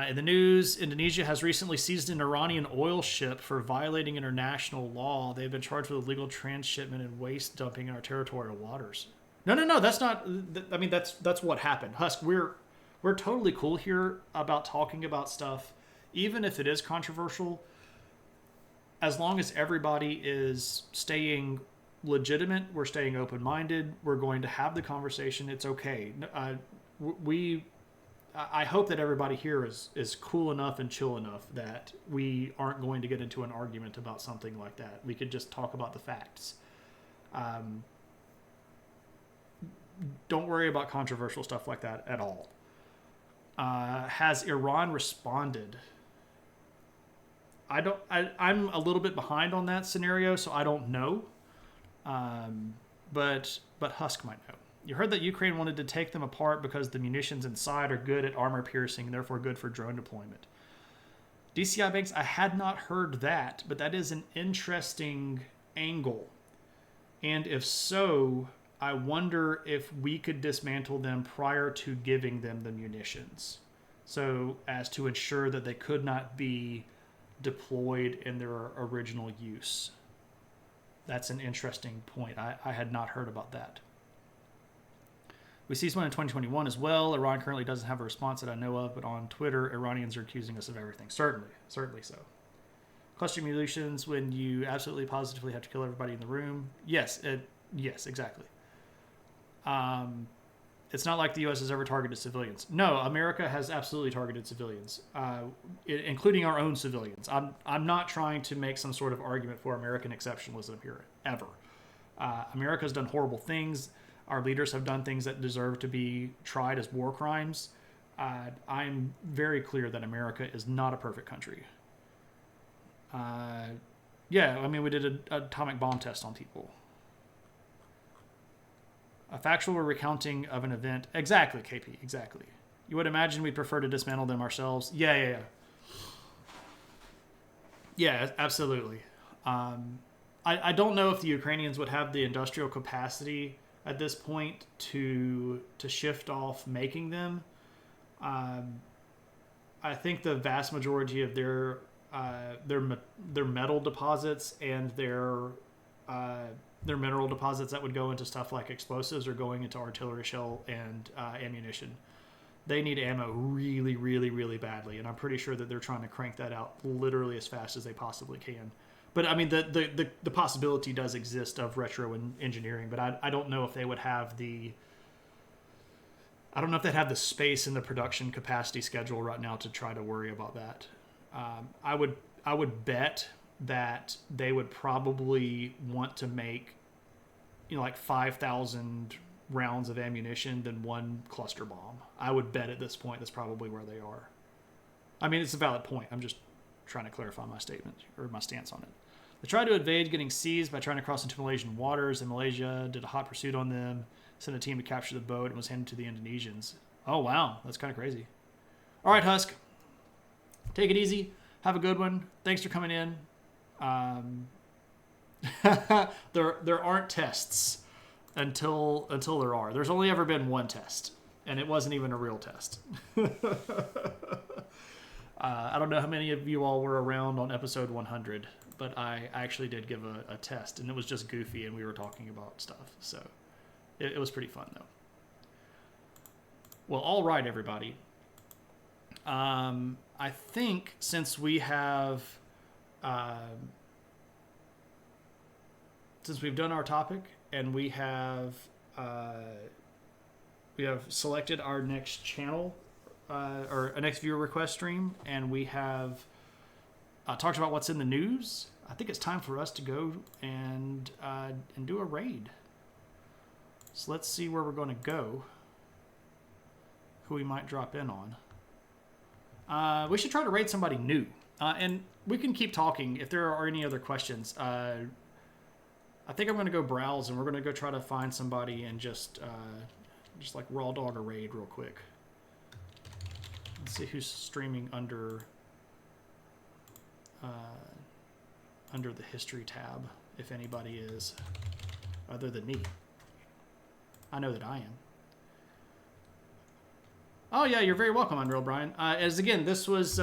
[SPEAKER 1] In the news, Indonesia has recently seized an Iranian oil ship for violating international law. They've been charged with illegal transshipment and waste dumping in our territorial waters. No. That's not. I mean, that's what happened. Husk, we're totally cool here about talking about stuff, even if it is controversial. As long as everybody is staying legitimate, we're staying open-minded. We're going to have the conversation. It's okay. I hope that everybody here is cool enough and chill enough that we aren't going to get into an argument about something like that. We could just talk about the facts. Don't worry about controversial stuff like that at all. Has Iran responded? I'm a little bit behind on that scenario, so I don't know. But Husk might know. You heard that Ukraine wanted to take them apart because the munitions inside are good at armor piercing and therefore good for drone deployment. DCI Banks, I had not heard that, but that is an interesting angle. And if so, I wonder if we could dismantle them prior to giving them the munitions, so as to ensure that they could not be deployed in their original use. That's an interesting point. I had not heard about that. We seized one in 2021 as well. Iran currently doesn't have a response that I know of, but on Twitter, Iranians are accusing us of everything. Certainly so. Cluster munitions when you absolutely positively have to kill everybody in the room. Yes, exactly. It's not like the U.S. has ever targeted civilians. No, America has absolutely targeted civilians, including our own civilians. I'm not trying to make some sort of argument for American exceptionalism here, ever. America's done horrible things. Our leaders have done things that deserve to be tried as war crimes. I'm very clear that America is not a perfect country. Yeah, I mean, we did an atomic bomb test on people. A factual recounting of an event. Exactly, KP, exactly. You would imagine we'd prefer to dismantle them ourselves. Yeah. Yeah, absolutely. I don't know if the Ukrainians would have the industrial capacity at this point to shift off making them. I think the vast majority of their metal deposits and their mineral deposits that would go into stuff like explosives are going into artillery shell and ammunition. They need ammo really, really, really badly, and I'm pretty sure that they're trying to crank that out literally as fast as they possibly can. But I mean, the possibility does exist of retro engineering, but I don't know if they would have the. I don't know if they'd have the space in the production capacity schedule right now to try to worry about that. I would bet that they would probably want to make, like 5,000 rounds of ammunition than one cluster bomb. I would bet at this point that's probably where they are. I mean, it's a valid point. I'm just trying to clarify my statement or my stance on it. They tried to evade getting seized by trying to cross into Malaysian waters, and Malaysia did a hot pursuit on them, sent a team to capture the boat, and was handed to the Indonesians. Oh, wow. That's kind of crazy. All right, Husk. Take it easy. Have a good one. Thanks for coming in. There aren't tests until there are. There's only ever been one test, and it wasn't even a real test. I don't know how many of you all were around on episode 100, but I actually did give a test, and it was just goofy, and we were talking about stuff. So it was pretty fun, though. Well, all right, everybody. I think since we have... since we've done our topic and we have selected our next channel or a next viewer request stream, and we have talked about what's in the news, I think it's time for us to go and do a raid. So let's see where we're going to go, who we might drop in on. We should try to raid somebody new, and we can keep talking if there are any other questions. I think I'm going to go browse, and we're going to go try to find somebody and just like raw dog a raid real quick. Let's see who's streaming under the history tab, if anybody is, other than me. I know that I am. Oh yeah, you're very welcome, Unreal Brian. As again, this was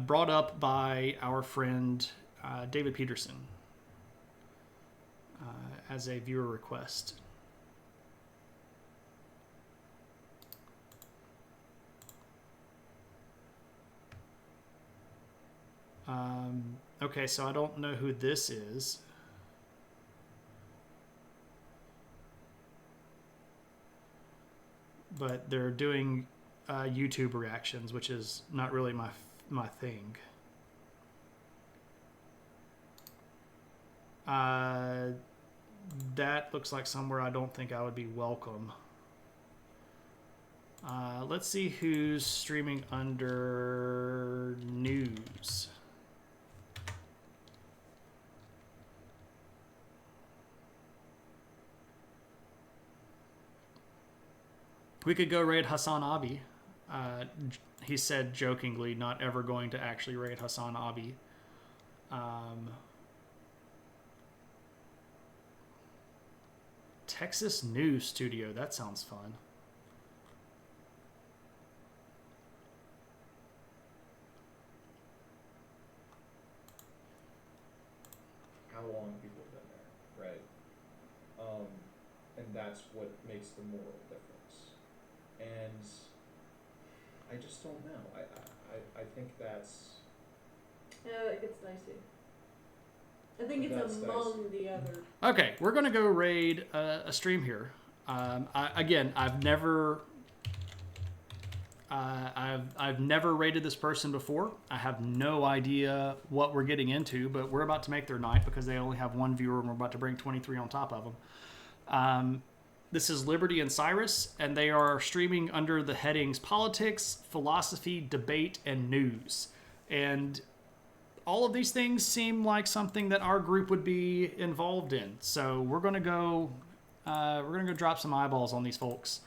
[SPEAKER 1] brought up by our friend David Peterson as a viewer request. Okay, so I don't know who this is. But they're doing YouTube reactions, which is not really my thing. That looks like somewhere I don't think I would be welcome. Let's see who's streaming under news. We could go raid Hassan Abi. He said jokingly, not ever going to actually raid Hassan Abi. Texas News Studio. That sounds fun.
[SPEAKER 3] How long people have been there, right? And that's what makes the moral difference. And I just don't know. I think that's...
[SPEAKER 4] Yeah, it gets dicey. I think it's
[SPEAKER 3] That's
[SPEAKER 4] among the other.
[SPEAKER 1] Okay, we're gonna go raid a stream here. I've never raided this person before. I have no idea what we're getting into, but we're about to make their night because they only have one viewer and we're about to bring 23 on top of them. This is Liberty and Cyrus, and they are streaming under the headings Politics, Philosophy, Debate, and News. And all of these things seem like something that our group would be involved in. So we're gonna go drop some eyeballs on these folks.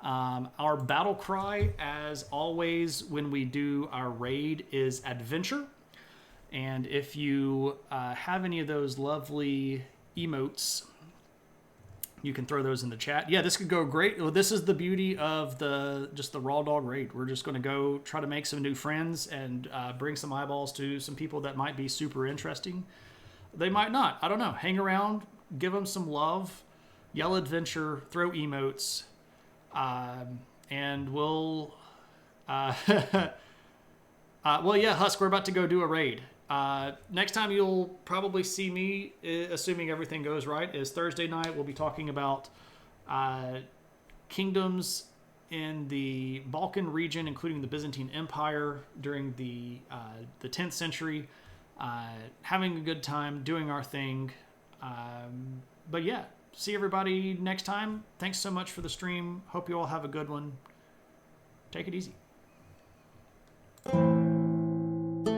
[SPEAKER 1] Our battle cry, as always, when we do our raid, is adventure. And if you have any of those lovely emotes, you can throw those in the chat. Yeah, this could go great. Well, this is the beauty of the Raw Dog raid. We're just going to go try to make some new friends and bring some eyeballs to some people that might be super interesting. They might not. I don't know. Hang around, give them some love, yell adventure, throw emotes, and we'll... well, yeah, Husk, we're about to go do a raid. Next time you'll probably see me, assuming everything goes right, is Thursday night. We'll be talking about kingdoms in the Balkan region, including the Byzantine Empire during the 10th century. Having a good time, doing our thing. But yeah, see everybody next time. Thanks so much for the stream. Hope you all have a good one. Take it easy.